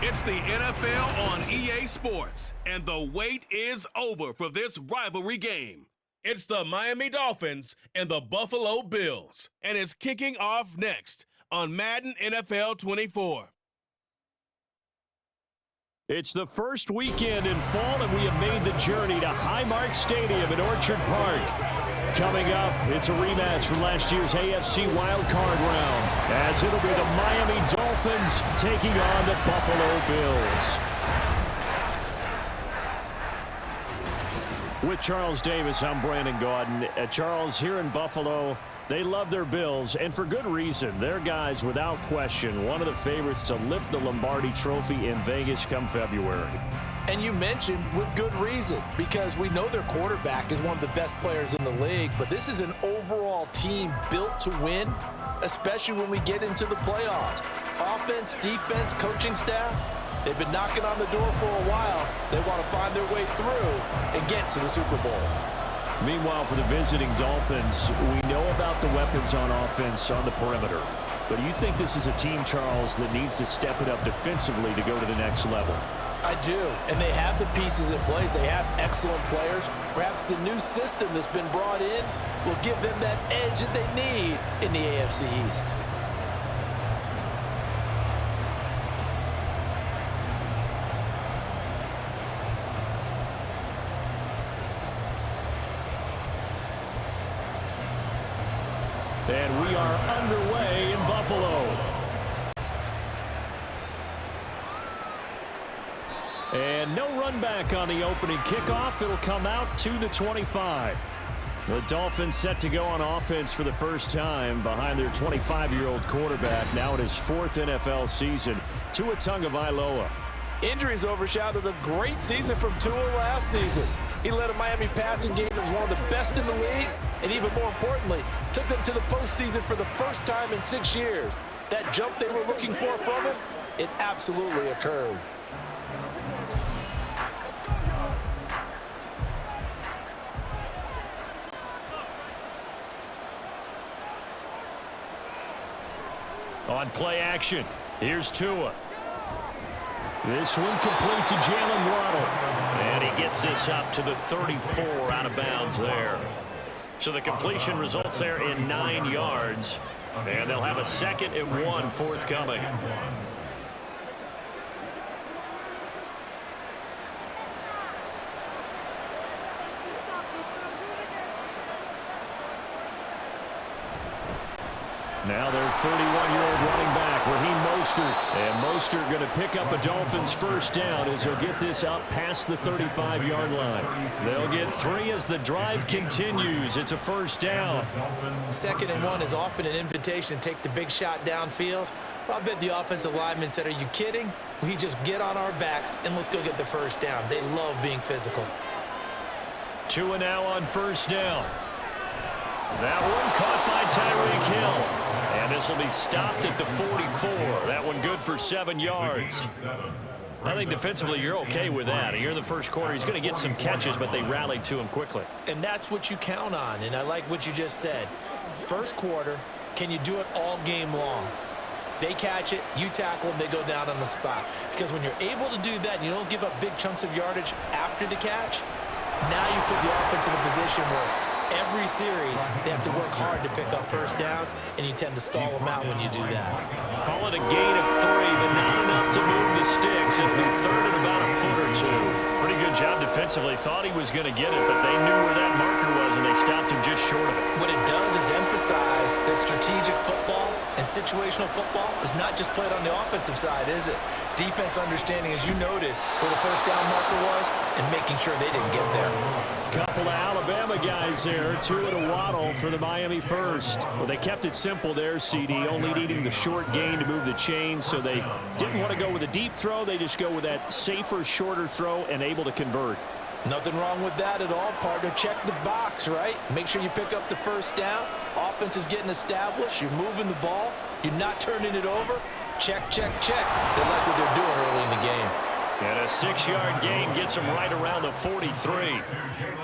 It's the NFL on EA Sports, and the wait is over for this rivalry game. It's the Miami Dolphins and the Buffalo Bills, and it's kicking off next on Madden NFL 24. It's the first weekend in fall, and we have made the journey to Highmark Stadium in Orchard Park. Coming up, it's a rematch from last year's AFC wildcard round, as it'll be the Miami Dolphins taking on the Buffalo Bills. With Charles Davis, I'm Brandon Gaudin. Charles, here in Buffalo, they love their Bills, and for good reason. They're guys, without question, one of the favorites to lift the Lombardi Trophy in Vegas come February. And you mentioned with good reason, because we know their quarterback is one of the best players in the league, but this is an overall team built to win, especially when we get into the playoffs. Offense, defense, coaching staff, they've been knocking on the door for a while. They want to find their way through and get to the Super Bowl. Meanwhile, for the visiting Dolphins, we know about the weapons on offense on the perimeter. But do you think this is a team, Charles, that needs to step it up defensively to go to the next level? I do, and they have the pieces in place. They have excellent players. Perhaps the new system that's been brought in will give them that edge that they need in the AFC East. And we are underway in Buffalo. And no run back on the opening kickoff. It'll come out to the 25. The Dolphins set to go on offense for the first time behind their 25-year-old quarterback, now in his fourth NFL season, Tua Tagovailoa. Injuries overshadowed a great season from Tua last season. He led a Miami passing game that was one of the best in the league, and even more importantly, took them to the postseason for the first time in 6 years. That jump they were looking for from him, it absolutely occurred. On play action, here's Tua. This one complete to Jalen Waddle. And he gets this up to the 34 out of bounds there. So the completion results there in 9 yards. And they'll have a 2nd and 1 forthcoming. Now their 31-year-old running back, Raheem Mostert. And Mostert going to pick up a Dolphins first down as he'll get this out past the 35-yard line. They'll get 3 as the drive continues. It's a first down. 2nd and 1 is often an invitation to take the big shot downfield. I bet the offensive lineman said, are you kidding? We just get on our backs and let's go get the first down. They love being physical. Tua now on first down. That one caught by Tyreek Hill. And this will be stopped at the 44. That one good for 7 yards. I think defensively you're okay with that. Here in the first quarter, he's going to get some catches, but they rallied to him quickly. And that's what you count on, and I like what you just said. First quarter, can you do it all game long? They catch it, you tackle them, they go down on the spot. Because when you're able to do that and you don't give up big chunks of yardage after the catch, now you put the offense in a position where every series, they have to work hard to pick up first downs, and you tend to stall them out when you do that. Call it a gain of 3, but not enough to move the sticks. It'll be 3rd and about a foot or 2. Pretty good job defensively. Thought he was going to get it, but they knew where that marker was, and they stopped him just short of it. What it does is emphasize that strategic football and situational football is not just played on the offensive side, is it? Defense understanding, as you noted, where the first down marker was and making sure they didn't get there. Couple of Alabama guys there, Tua to Waddle for the Miami first. Well, they kept it simple there, CD, only needing the short gain to move the chain, so they didn't want to go with a deep throw. They just go with that safer, shorter throw and able to convert. Nothing wrong with that at all, partner. Check the box, right? Make sure you pick up the first down. Offense is getting established. You're moving the ball. You're not turning it over. Check, check, check. They like what they're doing early in the game. And a 6-yard gain gets him right around the 43.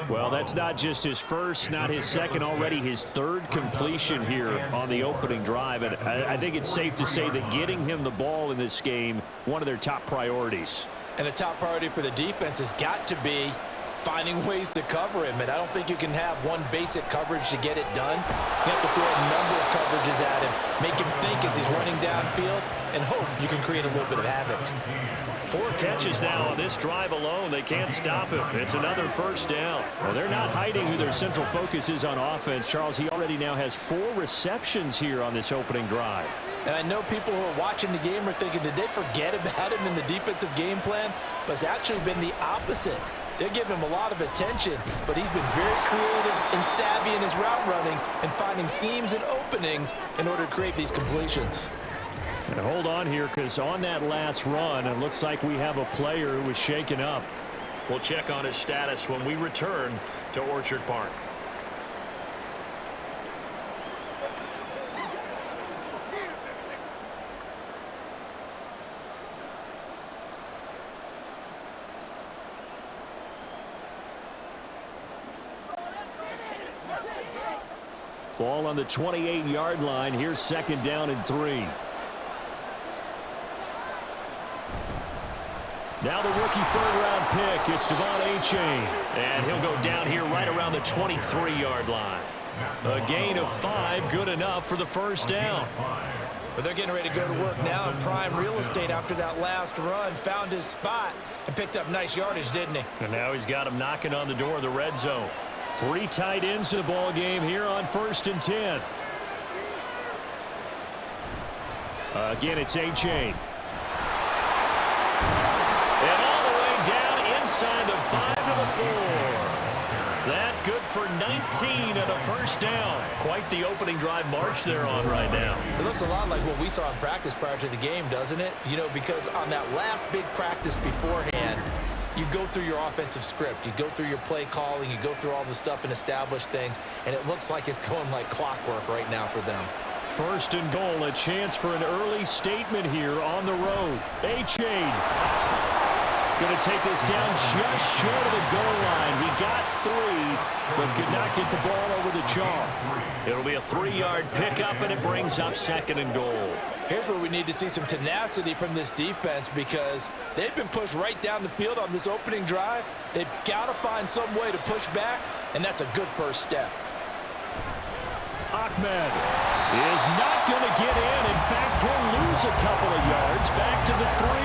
Well, that's not just his first, not his second, already his third completion here on the opening drive. And I think it's safe to say that getting him the ball in this game, one of their top priorities. And the top priority for the defense has got to be finding ways to cover him. And I don't think you can have one basic coverage to get it done. You have to throw a number of coverages at him, make him think as he's running downfield, and hope you can create a little bit of havoc. 4 catches now on this drive alone. They can't stop him. It's another first down. Well, they're not hiding who their central focus is on offense. Charles, he already now has 4 receptions here on this opening drive. And I know people who are watching the game are thinking, did they forget about him in the defensive game plan? But it's actually been the opposite. They're giving him a lot of attention, but he's been very creative and savvy in his route running and finding seams and openings in order to create these completions. And hold on here, because on that last run, it looks like we have a player who was shaken up. We'll check on his status when we return to Orchard Park. Ball on the 28-yard line. Here's 2nd down and 3. Now the rookie 3rd-round pick. It's Devon Achane. And he'll go down here right around the 23-yard line. A gain of 5, good enough for the first down. But they're getting ready to go to work now in prime real estate after that last run. Found his spot and picked up nice yardage, didn't he? And now he's got him knocking on the door of the red zone. 3 tight ends in the ball game here on 1st and 10. Again, it's Achane. And all the way down inside the 5 to the 4. That good for 19 and a first down. Quite the opening drive march they're on right now. It looks a lot like what we saw in practice prior to the game, doesn't it? You know, because on that last big practice beforehand, you go through your offensive script. You go through your play calling. You go through all the stuff and establish things. And it looks like it's going like clockwork right now for them. 1st and goal, a chance for an early statement here on the road. Achane going to take this down just short of the goal line. He got 3, but could not get the ball over the chalk. It'll be a 3-yard pickup, and it brings up 2nd and goal. Here's where we need to see some tenacity from this defense, because they've been pushed right down the field on this opening drive. They've got to find some way to push back, and that's a good first step. Ahmed is not going to get in. In fact, he'll lose a couple of yards back to the 3.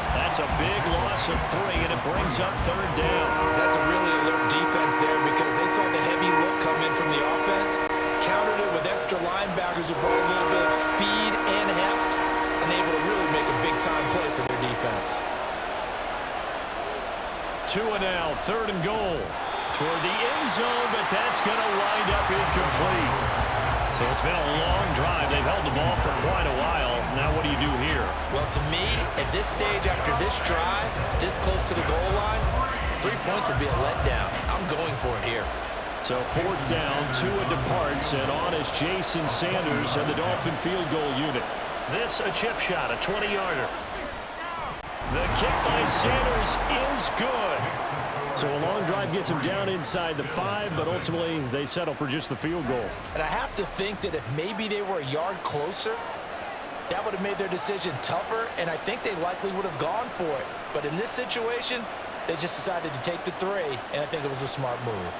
That's a big loss of 3, and it brings up 3rd down. That's a really alert defense there, because they saw the heavy look come in from the offense, countered it with extra linebackers who brought a little bit of speed and heft, and able to really make a big-time play for their defense. 2 and now, 3rd and goal. Toward the end zone, but that's going to wind up incomplete. So it's been a long drive. They've held the ball for quite a while. Now what do you do here? Well, to me, at this stage, after this drive, this close to the goal line, 3 points would be a letdown. I'm going for it here. So 4th down, Tua departs, and on is Jason Sanders and the Dolphin field goal unit. This a chip shot, a 20-yarder. The kick by Sanders is good. So a long drive gets him down inside the 5, but ultimately they settle for just the field goal. And I have to think that if maybe they were a yard closer, that would have made their decision tougher, and I think they likely would have gone for it. But in this situation, they just decided to take the 3, and I think it was a smart move.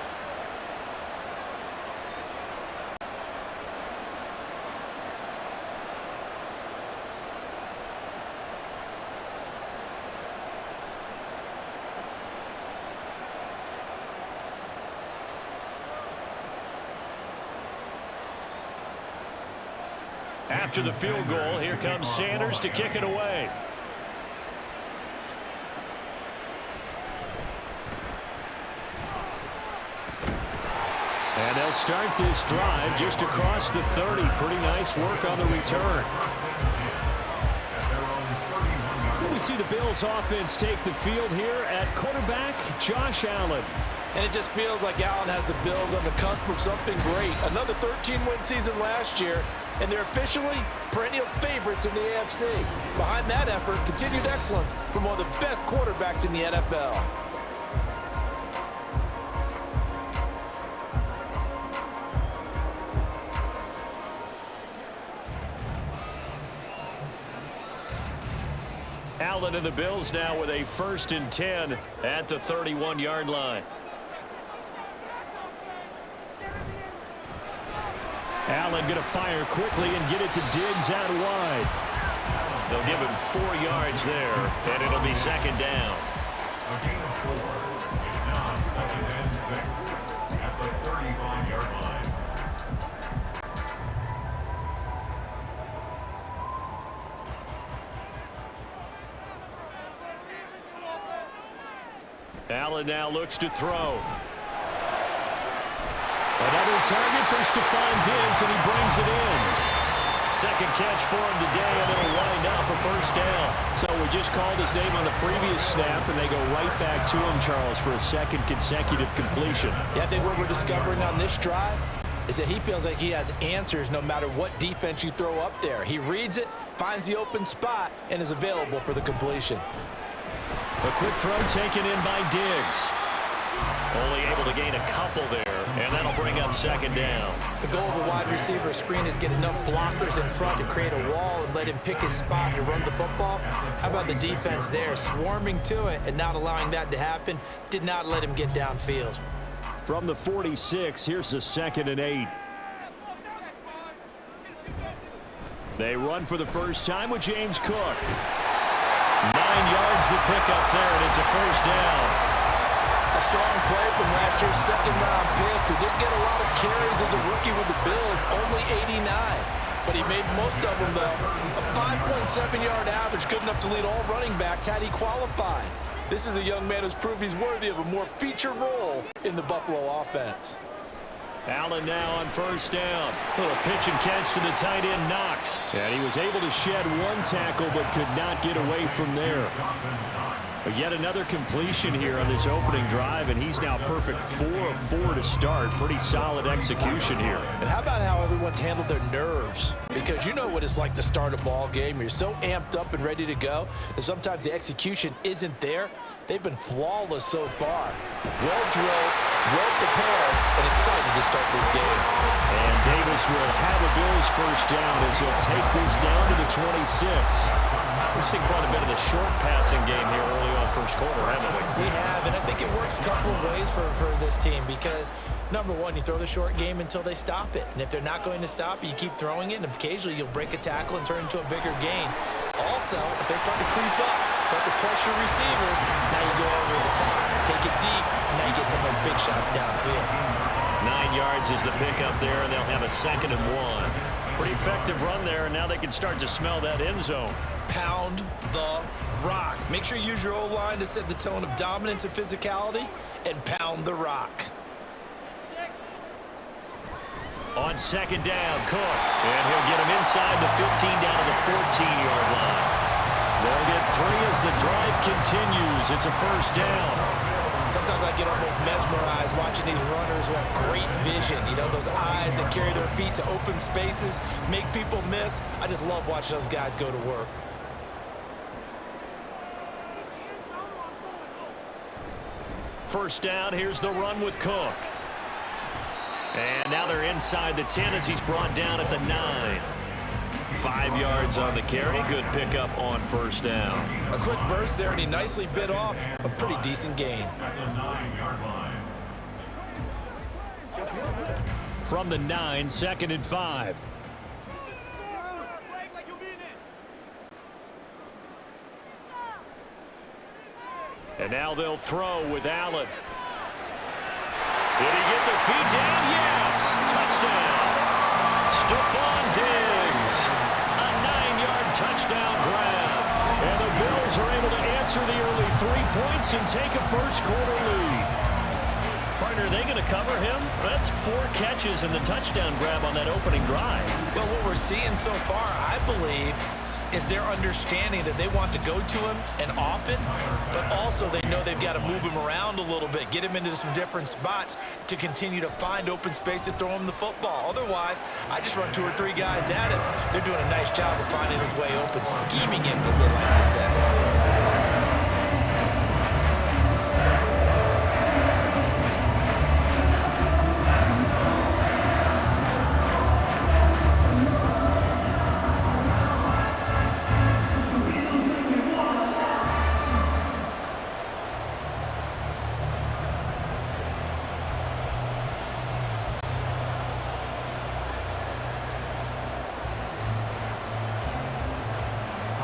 After the field goal, here comes Sanders to kick it away. And they'll start this drive just across the 30. Pretty nice work on the return. We see the Bills offense take the field here at quarterback Josh Allen. And it just feels like Allen has the Bills on the cusp of something great. Another 13-win season last year, and they're officially perennial favorites in the AFC. Behind that effort, continued excellence from one of the best quarterbacks in the NFL. Allen and the Bills now with a 1st and 10 at the 31-yard line. Allen going to fire quickly and get it to Diggs out wide. They'll give him 4 yards there, and it'll be 2nd down. A gain of 4. It's now 2nd and 6 at the 35-yard line. Allen now looks to throw. Another target for Stephon Diggs, and he brings it in. 2nd catch for him today, and it'll wind up a 1st down. So we just called his name on the previous snap, and they go right back to him, Charles, for a 2nd consecutive completion. Yeah, I think what we're discovering on this drive is that he feels like he has answers no matter what defense you throw up there. He reads it, finds the open spot, and is available for the completion. A quick throw taken in by Diggs. Only able to gain a couple there, and that'll bring up 2nd down. The goal of a wide receiver screen is get enough blockers in front to create a wall and let him pick his spot to run the football. How about the defense there, swarming to it and not allowing that to happen? Did not let him get downfield. From the 46, here's the 2nd and 8. They run for the first time with James Cook. 9 yards to pick up there, and it's a 1st down. A strong play from last year's 2nd-round pick, who didn't get a lot of carries as a rookie with the Bills, only 89. But he made most of them, though. A 5.7-yard average, good enough to lead all running backs had he qualified. This is a young man who's proved he's worthy of a more feature role in the Buffalo offense. Allen now on 1st down. Little pitch and catch to the tight end, Knox. And he was able to shed 1 tackle, but could not get away from there. But yet another completion here on this opening drive, and he's now perfect 4 of 4 to start. Pretty solid execution here. And how about how everyone's handled their nerves? Because you know what it's like to start a ball game. You're so amped up and ready to go that sometimes the execution isn't there. They've been flawless so far. Well-drilled, well-prepared, and excited to start this game. And Davis will have a Bills 1st down as he'll take this down to the 26. We've seen quite a bit of the short passing game here early on 1st quarter, haven't we? We have, and I think it works a couple of ways for this team because, number one, you throw the short game until they stop it. And if they're not going to stop it, you keep throwing it, and occasionally you'll break a tackle and turn it into a bigger gain. Also, if they start to creep up, start to pressure receivers, now you go over the top, take it deep, and now you get some of those big shots downfield. 9 yards is the pickup there, and they'll have a 2nd and 1. Pretty effective run there, and now they can start to smell that end zone. Pound the rock. Make sure you use your O-line to set the tone of dominance and physicality, and pound the rock. On 2nd down, Cook. And he'll get him inside the 15 down to the 14-yard line. They'll get 3 as the drive continues. It's a 1st down. Sometimes I get almost mesmerized watching these runners who have great vision. You know, those eyes that carry their feet to open spaces, make people miss. I just love watching those guys go to work. First down, here's the run with Cook. And now they're inside the 10 as he's brought down at the 9. 5 yards on the carry. Good pickup on 1st down. A quick burst there, and he nicely bit off a pretty decent gain. At the 9-yard line. From the 9, 2nd and 5. And now they'll throw with Allen. Did he get the feet down? Yes! Touchdown! Stephon Diggs. A 9-yard touchdown grab. And the Bills are able to answer the early 3 points and take a 1st quarter lead. Partner, are they going to cover him? That's 4 catches and the touchdown grab on that opening drive. Well, what we're seeing so far, I believe, is their understanding that they want to go to him and often, but also they know they've got to move him around a little bit, get him into some different spots to continue to find open space to throw him the football. Otherwise, I just run 2 or 3 guys at him. They're doing a nice job of finding his way open, scheming him, as they like to say.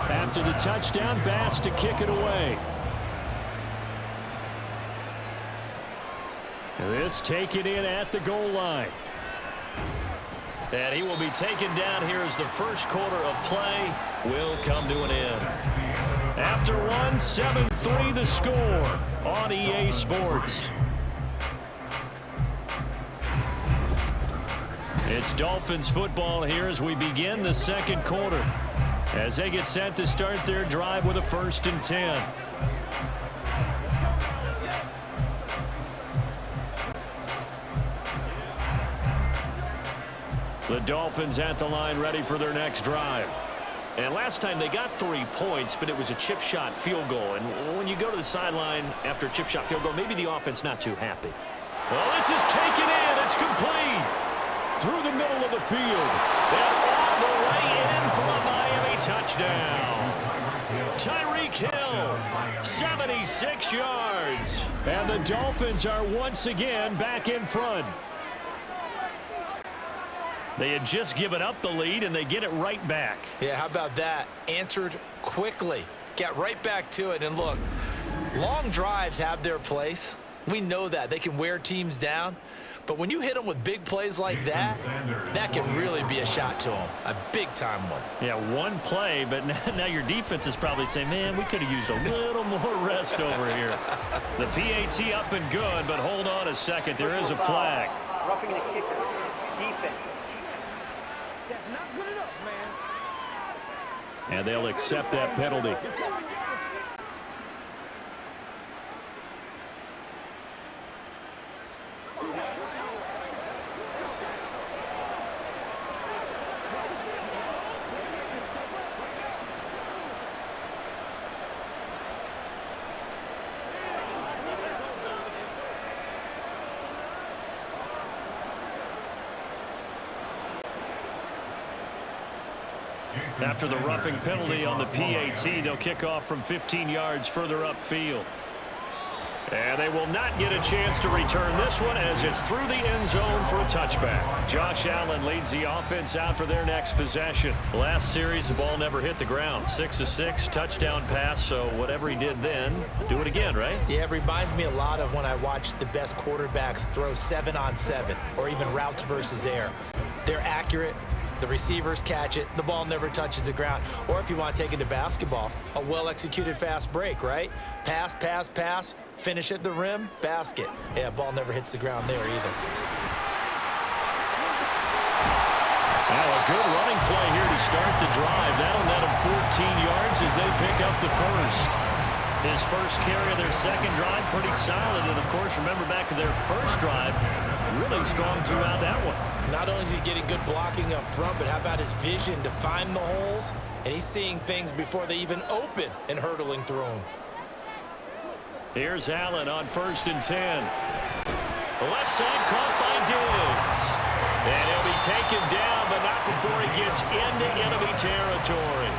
After the touchdown, Bass to kick it away. This taken in at the goal line. And he will be taken down here as the first quarter of play will come to an end. After one, 7-3 the score on EA Sports. It's Dolphins football here as we begin the second quarter, as they get set to start their drive with a 1st and 10. The Dolphins at the line ready for their next drive. And last time they got 3 points, but it was a chip shot field goal. And when you go to the sideline after a chip shot field goal, maybe the offense not too happy. Well, this is taken in. It's complete. Through the middle of the field. And all the way in for a Miami touchdown. Tyreek Hill, 76 yards. And the Dolphins are once again back in front. They had just given up the lead, and they get it right back. Yeah, how about that? Answered quickly. Got right back to it. And look, long drives have their place. We know that. They can wear teams down. But when you hit them with big plays like that, that can really be a shot to them. A big-time one. Yeah, one play, but now your defense is probably saying, man, we could have used a little more rest over here. The PAT up and good, but hold on a second. There is a flag. Roughing the kicker. Defense. That's not good enough, man. And they'll accept that penalty. After the roughing penalty on the PAT, they'll kick off from 15 yards further upfield. And they will not get a chance to return this one as it's through the end zone for a touchback. Josh Allen leads the offense out for their next possession. Last series, the ball never hit the ground. 6 of 6, touchdown pass, so whatever he did then, do it again, right? Yeah, it reminds me a lot of when I watched the best quarterbacks throw 7-on-7 or even routes versus air. They're accurate. The receivers catch it. The ball never touches the ground. Or if you want to take it to basketball, a well-executed fast break, right? Pass, pass, pass, finish at the rim, basket. Yeah, ball never hits the ground there either. Now a good running play here to start the drive. That'll net them 14 yards as they pick up the first. His first carry of their second drive, pretty solid. And, of course, remember back to their first drive, really strong throughout that one. Not only is he getting good blocking up front, but how about his vision to find the holes? And he's seeing things before they even open and hurdling through them. Here's Allen on 1st and 10. The left side caught by Diggs. And he'll be taken down, but not before he gets into enemy territory.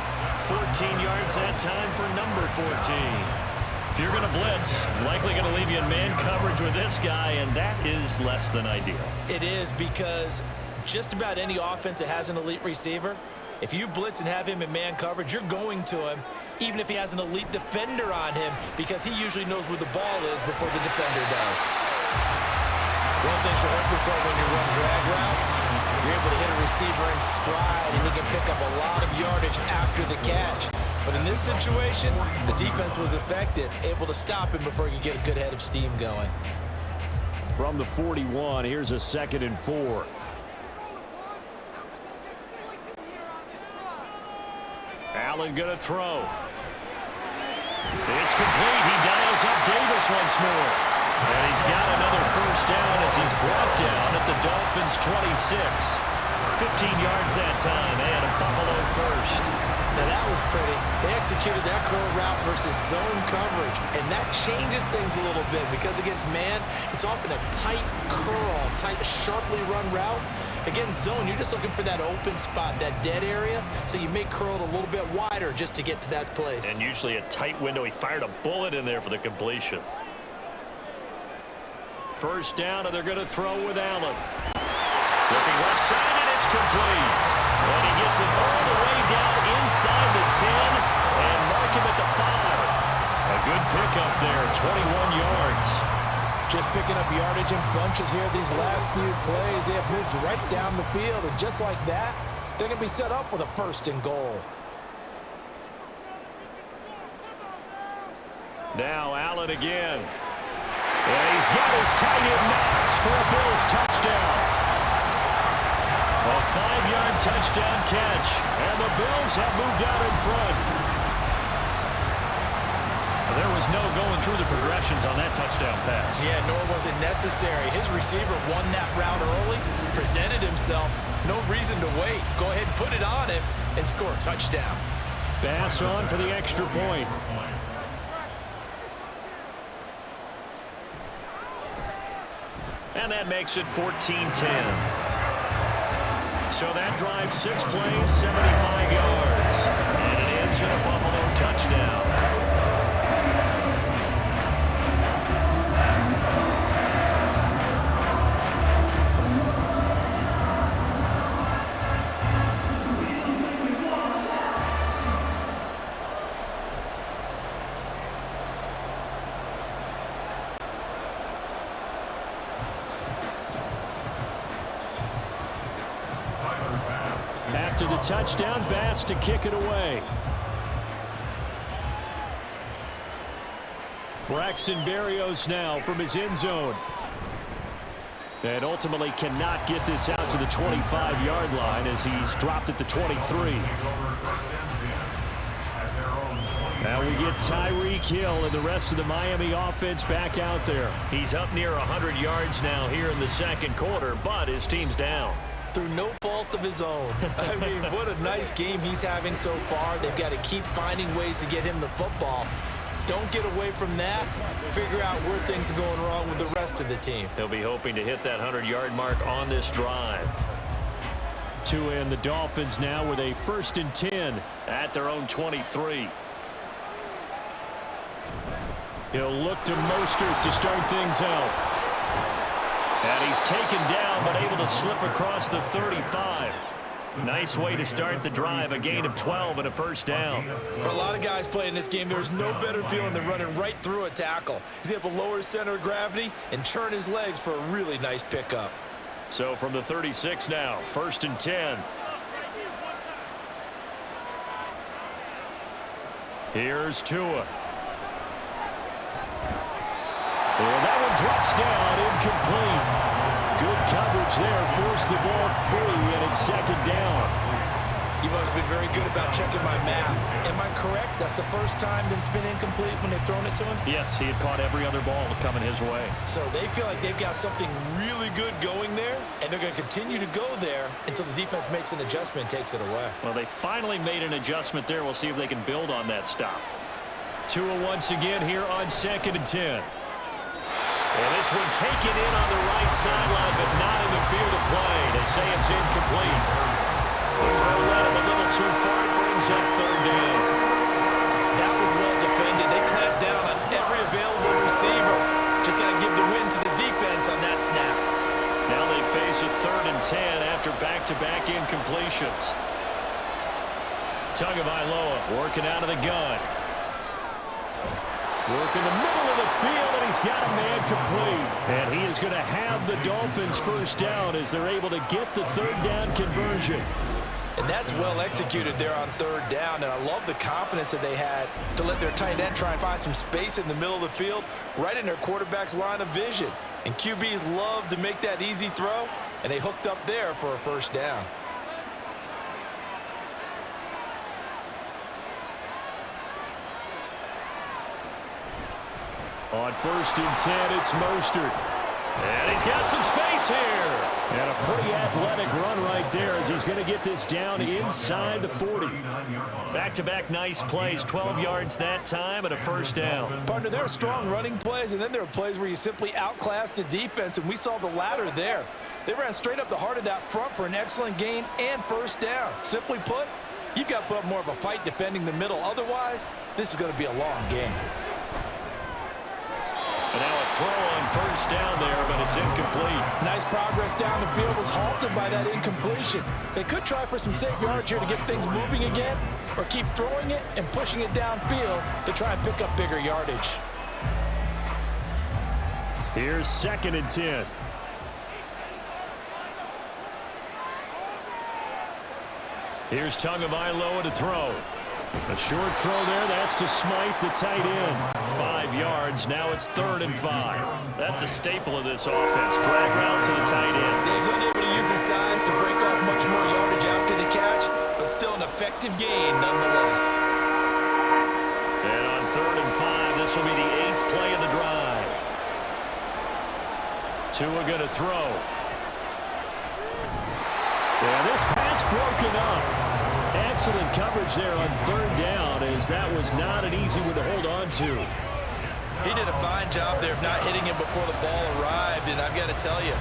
14 yards that time for number 14. If you're going to blitz, likely going to leave you in man coverage with this guy, and that is less than ideal. It is, because just about any offense that has an elite receiver, if you blitz and have him in man coverage, you're going to him, even if he has an elite defender on him, because he usually knows where the ball is before the defender does. One thing you're hoping for when you run drag routes, you're able to hit a receiver in stride, and he can pick up a lot of yardage after the catch. But in this situation, the defense was effective, able to stop him before he could get a good head of steam going. From the 41, here's a 2nd and 4. Allen going to throw. It's complete. He dials up Davis once more. And he's got another first down as he's brought down at the Dolphins' 26. 15 yards that time, and a Buffalo first. Now that was pretty. They executed that curl route versus zone coverage, and that changes things a little bit because against man, it's often a tight curl, tight, sharply run route. Against zone, you're just looking for that open spot, that dead area, so you may curl it a little bit wider just to get to that place. And usually a tight window. He fired a bullet in there for the completion. First down, and they're going to throw with Allen. Looking left side, and it's complete. And he gets it all the way down inside the 10 and mark him at the 5. A good pickup there, 21 yards. Just picking up yardage in bunches here these last few plays. They have moved right down the field, and just like that, they're going to be set up with a first and goal. Now Allen again. And he's got his tight end Knox for a Bills touchdown. A 5-yard touchdown catch, and the Bills have moved out in front. There was no going through the progressions on that touchdown pass. Yeah, nor was it necessary. His receiver won that route early, presented himself. No reason to wait. Go ahead and put it on him and score a touchdown. Bass on for the extra point. And that makes it 14-10. So that drives 6 plays, 75 yards. And it ends in a Buffalo touchdown. After the touchdown, Bass to kick it away. Braxton Berrios now from his end zone. And ultimately cannot get this out to the 25-yard line as he's dropped at the 23. Now we get Tyreek Hill and the rest of the Miami offense back out there. He's up near 100 yards now here in the second quarter, but his team's down. Through no fault of his own. I mean, what a nice game he's having so far. They've got to keep finding ways to get him the football. Don't get away from that. Figure out where things are going wrong with the rest of the team. They'll be hoping to hit that 100-yard mark on this drive. Tua and the Dolphins now with a 1st and 10 at their own 23. He'll look to Mostert to start things out. And he's taken down, but able to slip across the 35. Nice way to start the drive, a gain of 12 and a first down. For a lot of guys playing this game, there's no better feeling than running right through a tackle. He's able to lower his center of gravity and churn his legs for a really nice pickup. So from the 36 now, 1st and 10. Here's Tua. And that one drops down, incomplete. Good coverage there, forced the ball free, and it's 2nd down. You've always been very good about checking my math. Am I correct? That's the first time that it's been incomplete when they've thrown it to him? Yes, he had caught every other ball coming his way. So they feel like they've got something really good going there, and they're going to continue to go there until the defense makes an adjustment and takes it away. Well, they finally made an adjustment there. We'll see if they can build on that stop. Tua once again here on 2nd and 10. And this one taken in on the right sideline, but not in the field of play. They say it's incomplete. The throw led him a little too far. It brings up 3rd down. That was well defended. They clamped down on every available receiver. Just got to give the win to the defense on that snap. Now they face a 3rd and 10 after back-to-back incompletions. Tagovailoa working out of the gun. Work in the middle of the field, and he's got a man complete. And he is going to have the Dolphins first down as they're able to get the 3rd down conversion. And that's well executed there on 3rd down, and I love the confidence that they had to let their tight end try and find some space in the middle of the field, right in their quarterback's line of vision. And QBs love to make that easy throw, and they hooked up there for a first down. On 1st and 10, it's Mostert. And he's got some space here. And a pretty athletic run right there as he's going to get this down inside the 40. Back-to-back nice plays, 12 yards that time and a first down. Partner, there are strong running plays, and then there are plays where you simply outclass the defense, and we saw the latter there. They ran straight up the heart of that front for an excellent gain and first down. Simply put, you've got to put up more of a fight defending the middle. Otherwise, this is going to be a long game. And now a throw on first down there, but it's incomplete. Nice progress down the field was halted by that incompletion. They could try for some safe yards here to get things moving again, or keep throwing it and pushing it downfield to try and pick up bigger yardage. Here's 2nd and 10. Here's Tagovailoa to throw. A short throw there. That's to Smythe, the tight end. 5 yards. Now it's 3rd and 5. That's a staple of this offense. Drag route to the tight end. Dave's unable to use his size to break off much more yardage after the catch, but still an effective gain nonetheless. And on 3rd and 5, this will be the 8th play of the drive. Tua going to throw. Yeah, this pass broken up. Excellent coverage there on 3rd down, as that was not an easy one to hold on to. He did a fine job there of not hitting him before the ball arrived, and I've got to tell you,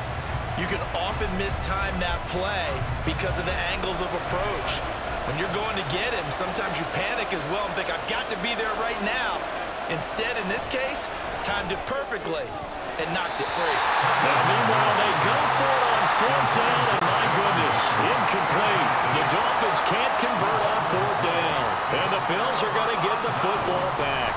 you can often mistime that play because of the angles of approach. When you're going to get him, sometimes you panic as well and think, I've got to be there right now. Instead, in this case, timed it perfectly and knocked it free. Now, meanwhile, they go for it on 4th down, and my goodness, incomplete. The Dolphins can't convert on 4th down, and the Bills are going to get the football back.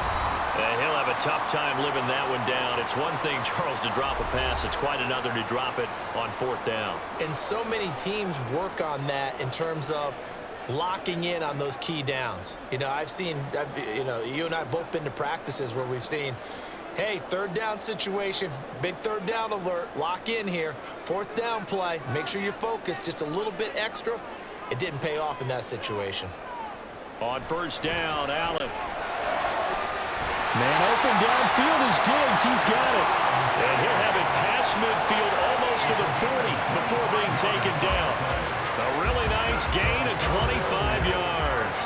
He'll have a tough time living that one down. It's one thing, Charles, to drop a pass. It's quite another to drop it on 4th down. And so many teams work on that in terms of locking in on those key downs. You know, you and I have both been to practices where we've seen, hey, 3rd down situation, big 3rd down alert, lock in here, 4th down play, make sure you're focused just a little bit extra. It didn't pay off in that situation. On 1st down, Allen. Man open downfield is Diggs. He's got it. And he'll have it past midfield almost to the 40 before being taken down. A really nice gain of 25 yards.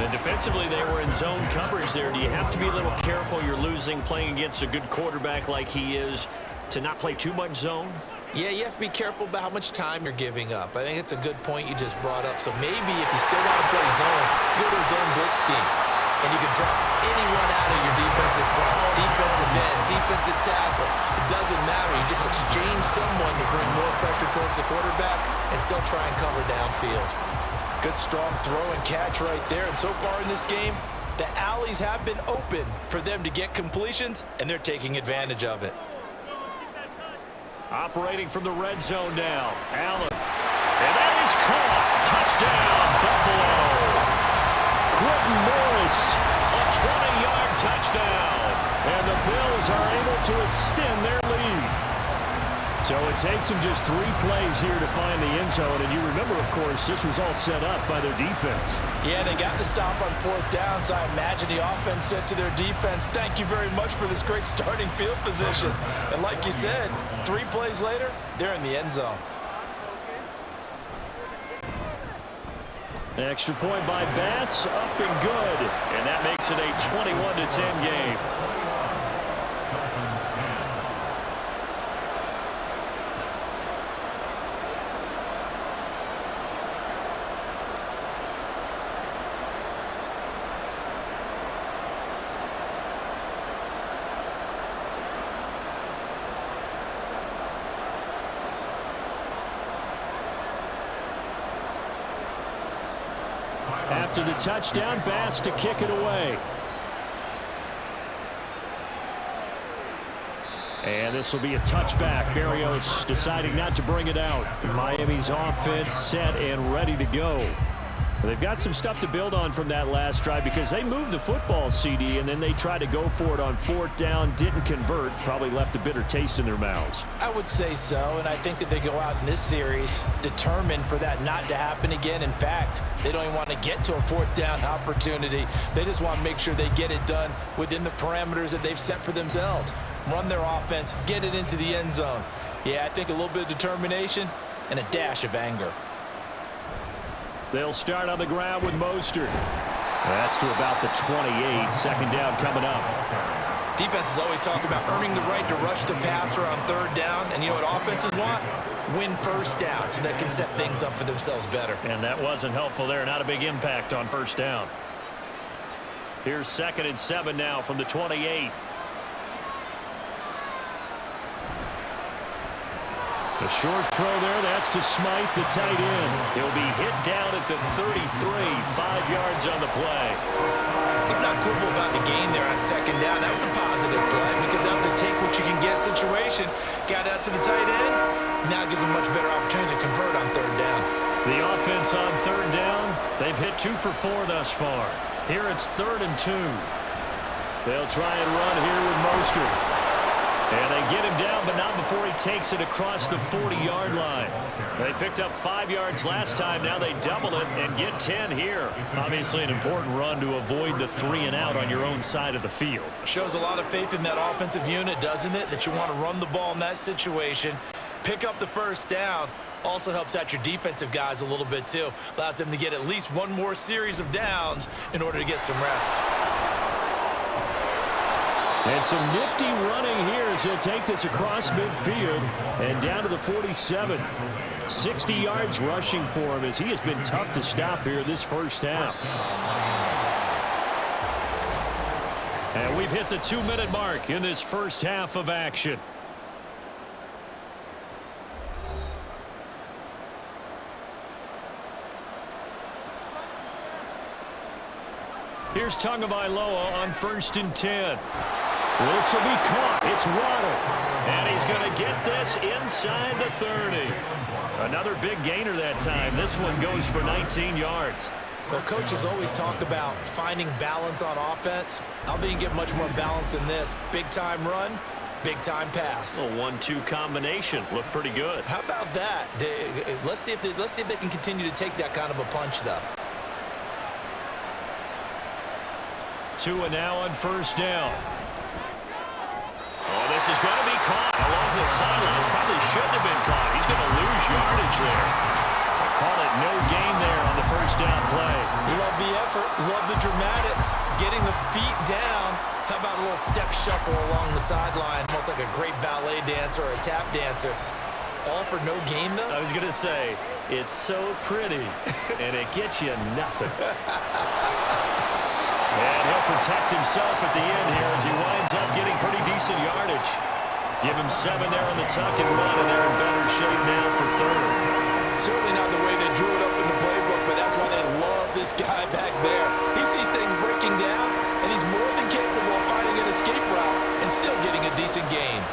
And defensively, they were in zone coverage there. Do you have to be a little careful? You're losing, playing against a good quarterback like he is, to not play too much zone? Yeah, you have to be careful about how much time you're giving up. I think it's a good point you just brought up. So maybe if you still want to play zone, you go to a zone blitz scheme. And you can drop anyone out of your defensive front, defensive end, defensive tackle. It doesn't matter. You just exchange someone to bring more pressure towards the quarterback and still try and cover downfield. Good, strong throw and catch right there. And so far in this game, the alleys have been open for them to get completions, and they're taking advantage of it. Operating from the red zone now, Allen. And that is caught. Touchdown, Buffalo. Quentin Morris. A 20-yard touchdown. And the Bills are able to extend their lead. So it takes them just 3 plays here to find the end zone. And you remember, of course, this was all set up by their defense. Yeah, they got the stop on 4th down, so I imagine the offense said to their defense, thank you very much for this great starting field position. And like you said, 3 plays later, they're in the end zone. Extra point by Bass, up and good. And that makes it a 21-10 game. After the touchdown, Bass to kick it away. And this will be a touchback. Berrios deciding not to bring it out. Miami's offense set and ready to go. They've got some stuff to build on from that last drive because they moved the football, CD, and then they tried to go for it on 4th down, didn't convert, probably left a bitter taste in their mouths. I would say so, and I think that they go out in this series determined for that not to happen again. In fact, they don't even want to get to a 4th down opportunity. They just want to make sure they get it done within the parameters that they've set for themselves. Run their offense, get it into the end zone. Yeah, I think a little bit of determination and a dash of anger. They'll start on the ground with Mostert. That's to about the 28. 2nd down coming up. Defenses always talk about earning the right to rush the passer on 3rd down. And you know what offenses want? Win 1st down so they can set things up for themselves better. And that wasn't helpful there. Not a big impact on 1st down. Here's 2nd and 7 now from the 28. A short throw there. That's to Smythe, the tight end. He'll be hit down at the 33, 5 yards on the play. He's not quibble about the gain there on 2nd down. That was a positive play because that was a take-what-you-can-get situation. Got out to the tight end. Now it gives him a much better opportunity to convert on 3rd down. The offense on 3rd down, they've hit 2 for 4 thus far. Here it's 3rd and 2. They'll try and run here with Mostert. And they get him down, but not before he takes it across the 40-yard line. They picked up 5 yards last time. Now they double it and get 10 here. Obviously an important run to avoid the 3 and out on your own side of the field. Shows a lot of faith in that offensive unit, doesn't it? That you want to run the ball in that situation. Pick up the 1st down. Also helps out your defensive guys a little bit, too. Allows them to get at least one more series of downs in order to get some rest. And some nifty running here as he'll take this across midfield and down to the 47. 60 yards rushing for him as he has been tough to stop here this 1st half. And we've hit the 2-minute mark in this 1st half of action. Here's Tagovailoa on 1st and 10. This will be caught. It's Waddle. And he's going to get this inside the 30. Another big gainer that time. This one goes for 19 yards. Well, coaches always talk about finding balance on offense. I don't think you get much more balance than this. Big-time run, big-time pass. A 1-2 combination. Looked pretty good. How about that? Let's see if they can continue to take that kind of a punch, though. Tua now on 1st down. Oh, this is going to be caught along the sidelines. Probably shouldn't have been caught. He's going to lose yardage there. Call it no gain there on the 1st down play. Love the effort. Love the dramatics. Getting the feet down. How about a little step shuffle along the sideline? Almost like a great ballet dancer or a tap dancer. All for no gain, though? I was going to say, it's so pretty, and it gets you nothing. And he'll protect himself at the end here as he winds up getting pretty decent yardage. Give him 7 there on the tuck and run, and they're in better shape now for 3rd. Certainly not the way they drew it up in the playbook, but that's why they love this guy back there. He sees things breaking down, and he's more than capable of finding an escape route and still getting a decent gain.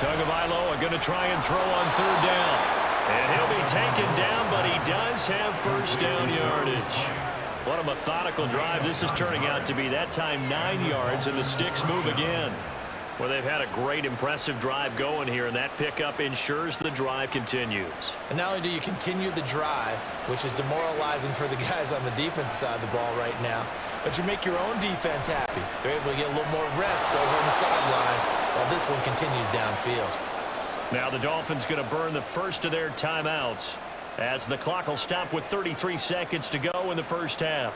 Tagovailoa going to try and throw on 3rd down. And he'll be taken down, but he does have 1st down yardage. What a methodical drive this is turning out to be. That time 9 yards, and the sticks move again. Well, they've had a great, impressive drive going here, and that pickup ensures the drive continues. And not only do you continue the drive, which is demoralizing for the guys on the defensive side of the ball right now, but you make your own defense happy. They're able to get a little more rest over on the sidelines while this one continues downfield. Now the Dolphins going to burn the first of their timeouts as the clock will stop with 33 seconds to go in the 1st half.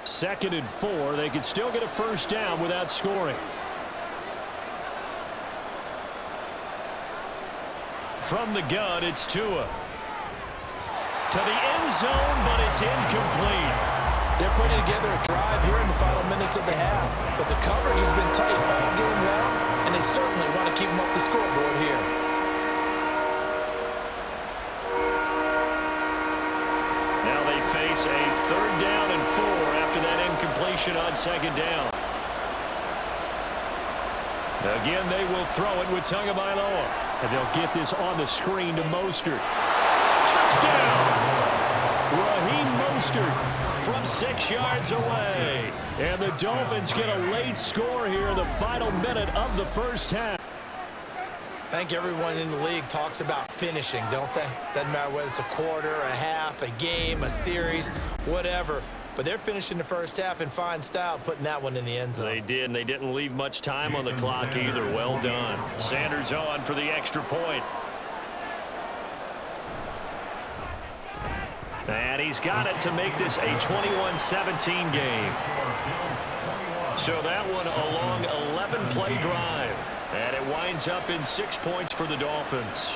Second and 4. They could still get a 1st down without scoring. From the gun, it's Tua. To the end zone, but it's incomplete. They're putting together a drive here in the final minutes of the half, but the coverage has been tight all game long, and they certainly want to keep them up the scoreboard here. Now they face a 3rd down and 4 after that incompletion on 2nd down. Again, they will throw it with Tagovailoa. And they'll get this on the screen to Mostert. Touchdown! Raheem Mostert from 6 yards away. And the Dolphins get a late score here in the final minute of the first half. I think everyone in the league talks about finishing, don't they? Doesn't matter whether it's a quarter, a half, a game, a series, whatever. But they're finishing the first half in fine style, putting that one in the end zone. They did, and they didn't leave much time on the clock either. Well done. Sanders on for the extra point. And he's got it to make this a 21-17 game. So that one a long 11-play drive. And it winds up in 6 points for the Dolphins.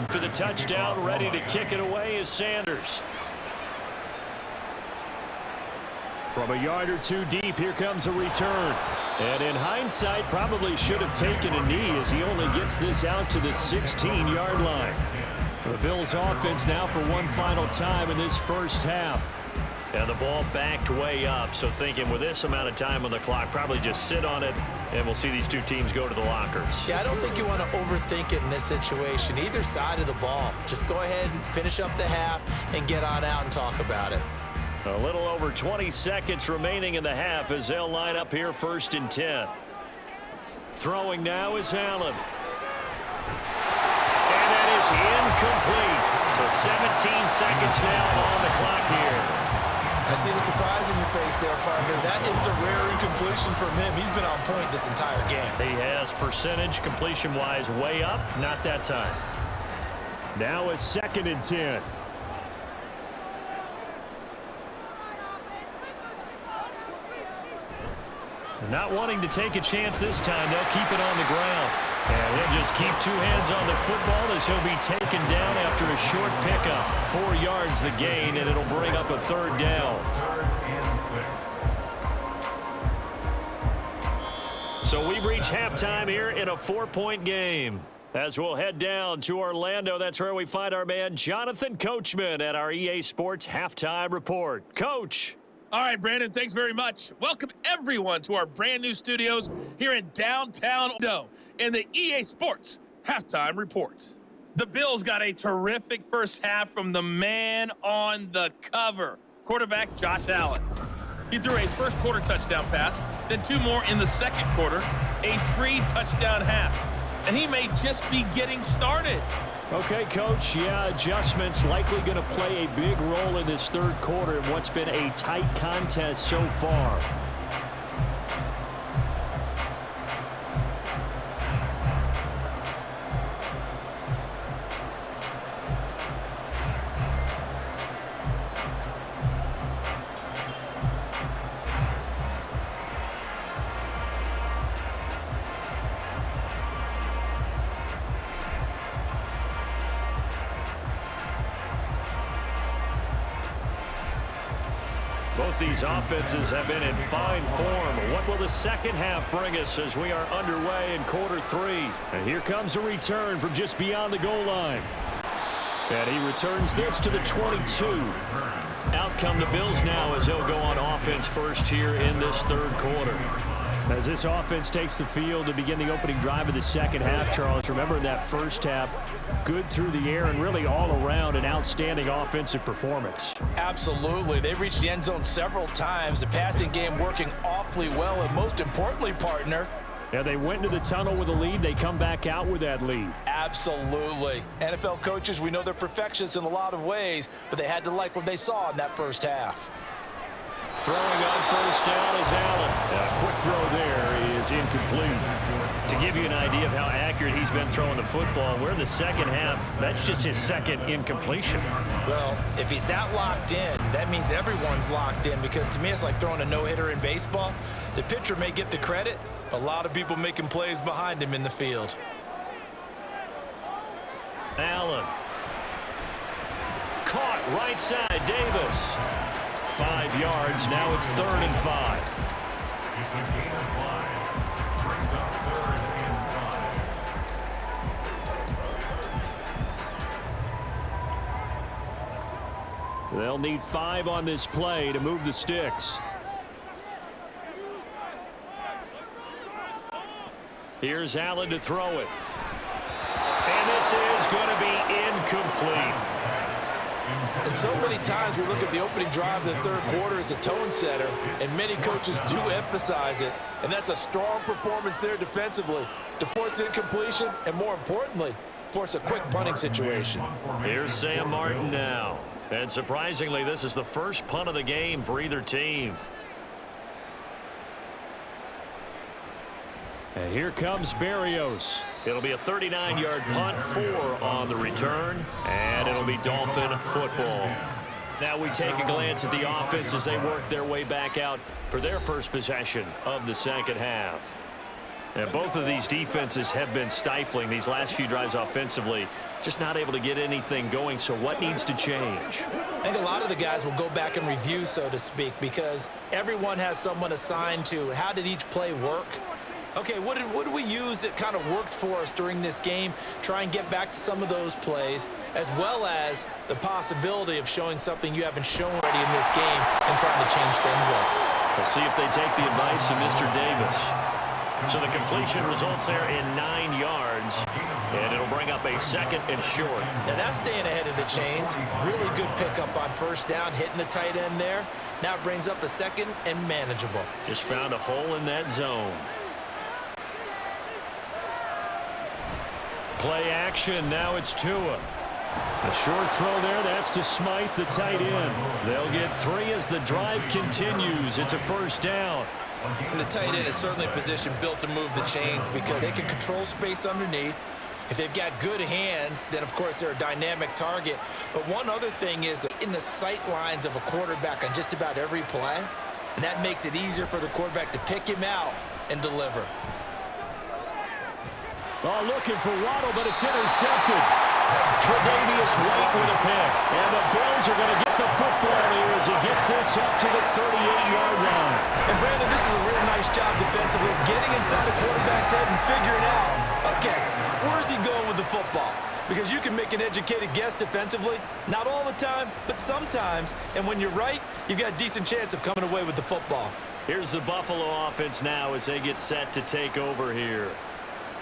For the touchdown, ready to kick it away is Sanders. From a yard or two deep, here comes a return. And in hindsight, probably should have taken a knee as he only gets this out to the 16-yard line. The Bills offense now for one final time in this first half. And the ball backed way up, so thinking with this amount of time on the clock, probably just sit on it, and we'll see these two teams go to the lockers. Yeah, I don't think you want to overthink it in this situation, either side of the ball. Just go ahead and finish up the half and get on out and talk about it. A little over 20 seconds remaining in the half as they'll line up here 1st and 10. Throwing now is Allen. And that is incomplete. So 17 seconds now on the clock here. I see the surprise in your face there, partner. That is a rare incompletion from him. He's been on point this entire game. He has percentage completion-wise way up. Not that time. Now a 2nd and 10. Not wanting to take a chance this time, they'll keep it on the ground. And he'll just keep 2 hands on the football as he'll be taken down after a short pickup. 4 yards the gain, and it'll bring up a 3rd down. So we've reached halftime here in a 4-point game. As we'll head down to Orlando, that's where we find our man Jonathan Coachman at our EA Sports Halftime Report. Coach. All right, Brandon, thanks very much. Welcome, everyone, to our brand-new studios here in downtown Orlando in the EA Sports Halftime Report. The Bills got a terrific first half from the man on the cover, quarterback Josh Allen. He threw a first-quarter touchdown pass, then 2 more in the second quarter, a 3-touchdown half. And he may just be getting started. Okay, Coach, yeah, adjustments likely going to play a big role in this 3rd quarter in what's been a tight contest so far. Both these offenses have been in fine form. What will the second half bring us as we are underway in quarter 3? And here comes a return from just beyond the goal line. And he returns this to the 22. Out come the Bills now as they'll go on offense first here in this 3rd quarter. As this offense takes the field to begin the opening drive of the second half, Charles, remember in that first half, good through the air and really all around an outstanding offensive performance. Absolutely. They've reached the end zone several times. The passing game working awfully well, and most importantly, partner, yeah, they went into the tunnel with a lead. They come back out with that lead. Absolutely. NFL coaches, we know they're perfectionists in a lot of ways, but they had to like what they saw in that first half. Throwing on first down is Allen. A quick throw there is incomplete. To give you an idea of how accurate he's been throwing the football, we're in the second half. That's just his 2nd incompletion. Well, if he's that locked in, that means everyone's locked in, because to me it's like throwing a no-hitter in baseball. The pitcher may get the credit, but a lot of people making plays behind him in the field. Allen. Caught right side, Davis. 5 yards. Now it's 3rd and 5. It's a gain of 5. Brings up 3rd and 5. They'll need 5 on this play to move the sticks. Here's Allen to throw it. And this is going to be incomplete. And so many times we look at the opening drive of the third quarter as a tone setter, and many coaches do emphasize it. And that's a strong performance there defensively to force incompletion and, more importantly, force a quick punting situation. Here's Sam Martin now. And surprisingly, this is the first punt of the game for either team. And here comes Berrios. It'll be a 39-yard punt, 4 on the return, and it'll be Dolphin football. Now we take a glance at the offense as they work their way back out for their first possession of the second half. And both of these defenses have been stifling these last few drives offensively, just not able to get anything going. So what needs to change? I think a lot of the guys will go back and review, so to speak, because everyone has someone assigned to how did each play work. Okay, what did we use that kind of worked for us during this game? Try and get back to some of those plays, as well as the possibility of showing something you haven't shown already in this game and trying to change things up. We'll see if they take the advice of Mr. Davis. So the completion results there in 9 yards, and it'll bring up a 2nd and short. Now that's staying ahead of the chains. Really good pickup on first down, hitting the tight end there. Now it brings up a 2nd and manageable. Just found a hole in that zone. Play action, now it's Tua. A short throw there, that's to Smythe, the tight end. They'll get 3 as the drive continues. It's a first down. And the tight end is certainly a position built to move the chains because they can control space underneath. If they've got good hands, then of course they're a dynamic target. But one other thing is in the sight lines of a quarterback on just about every play, and that makes it easier for the quarterback to pick him out and deliver. Oh, looking for Waddle, but it's intercepted. Tre'Davious White with a pick. And the Bills are going to get the football here as he gets this up to the 38-yard line. And Brandon, this is a real nice job defensively of getting inside the quarterback's head and figuring out, okay, where's he going with the football? Because you can make an educated guess defensively, not all the time, but sometimes. And when you're right, you've got a decent chance of coming away with the football. Here's the Buffalo offense now as they get set to take over here.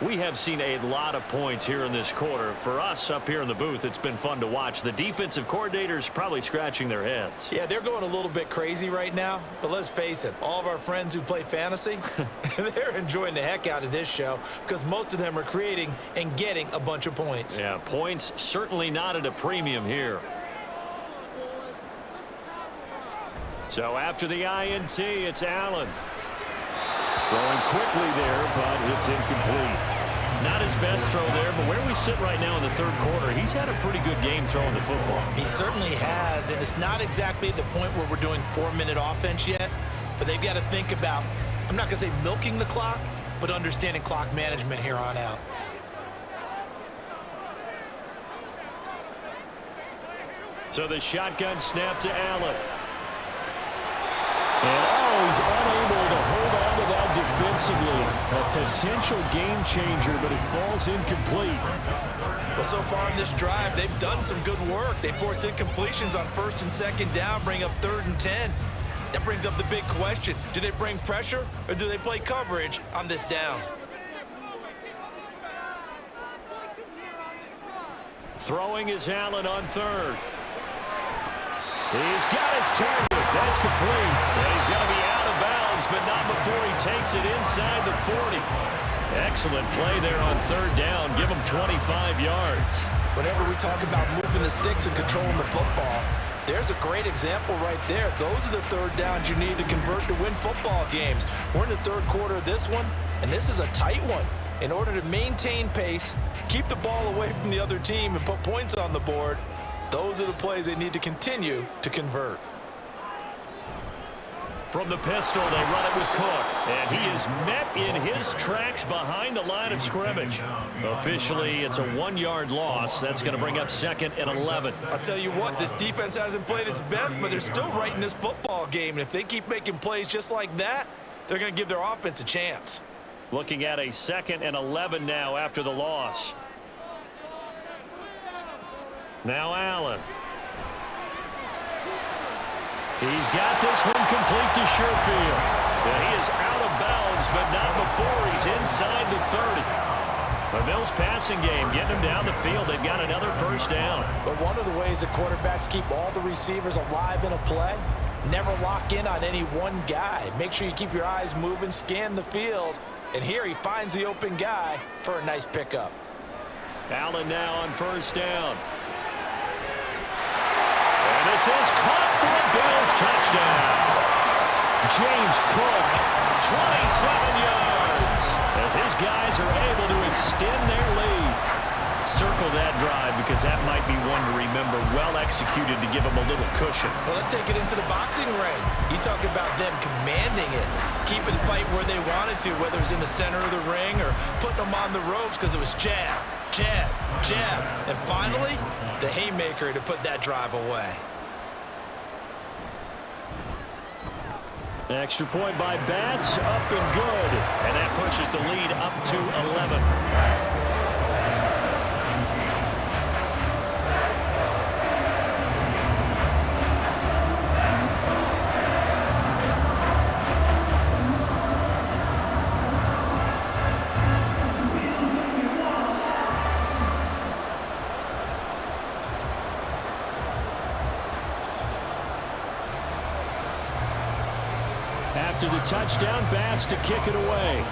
We have seen a lot of points here in this quarter. For us up here in the booth, it's been fun to watch. The defensive coordinators probably scratching their heads. Yeah, they're going a little bit crazy right now. But let's face it, all of our friends who play fantasy, they're enjoying the heck out of this show because most of them are creating and getting a bunch of points. Yeah, points certainly not at a premium here. So after the INT, it's Allen. Throwing quickly there, but it's incomplete. Not his best throw there, but where we sit right now in the third quarter, he's had a pretty good game throwing the football. He certainly has, and it's not exactly at the point where we're doing 4-minute offense yet, but they've got to think about, I'm not going to say milking the clock, but understanding clock management here on out. So the shotgun snap to Allen. And he's unable to hold on to that defensively. A potential game changer, but it falls incomplete. Well, so far in this drive, they've done some good work. They force incompletions on 1st and 2nd down, bring up 3rd and 10. That brings up the big question. Do they bring pressure or do they play coverage on this down? Throwing is Allen on 3rd. He's got his target. That's complete. And he's going to be out of bounds, but not before he takes it inside the 40. Excellent play there on 3rd down. Give him 25 yards. Whenever we talk about moving the sticks and controlling the football, there's a great example right there. Those are the 3rd downs you need to convert to win football games. We're in the 3rd quarter of this one, and this is a tight one. In order to maintain pace, keep the ball away from the other team, and put points on the board, those are the plays they need to continue to convert. From the pistol, they run it with Cook. And he is met in his tracks behind the line of scrimmage. Officially, it's a 1-yard loss. That's going to bring up 2nd and 11. I'll tell you what, this defense hasn't played its best, but they're still right in this football game. And if they keep making plays just like that, they're going to give their offense a chance. Looking at a 2nd and 11 now after the loss. Now Allen. He's got this one complete to Sherfield. And he is out of bounds, but not before he's inside the 30. The Bills passing game getting him down the field. They've got another first down. But one of the ways that quarterbacks keep all the receivers alive in a play, never lock in on any one guy. Make sure you keep your eyes moving, scan the field. And here he finds the open guy for a nice pickup. Allen now on first down. And this is caught for a Bills touchdown. James Cook, 27 yards, as his guys are able to extend their lead. Circle that drive because that might be one to remember. Well executed to give them a little cushion. Well, let's take it into the boxing ring. You talk about them commanding it, keeping the fight where they wanted to, whether it was in the center of the ring or putting them on the ropes because it was jab, jab, jab. And finally, the haymaker to put that drive away. Extra point by Bass, up and good. And that pushes the lead up to 11. After the touchdown, Bass to kick it away.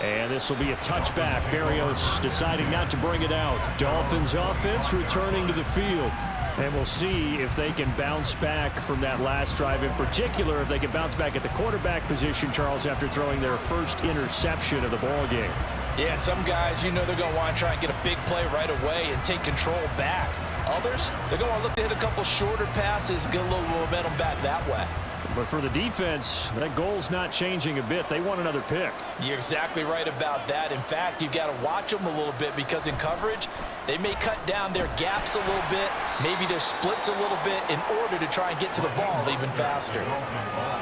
And this will be a touchback. Berrios deciding not to bring it out. Dolphins offense returning to the field. And we'll see if they can bounce back from that last drive. In particular, if they can bounce back at the quarterback position, Charles, after throwing their first interception of the ball game. Yeah, some guys, you know they're going to want to try and get a big play right away and take control back. Others, they're going to look to hit a couple shorter passes, get a little momentum back that way. But for the defense, that goal's not changing a bit. They want another pick. You're exactly right about that. In fact, you've got to watch them a little bit because in coverage, they may cut down their gaps a little bit, maybe their splits a little bit in order to try and get to the ball even faster.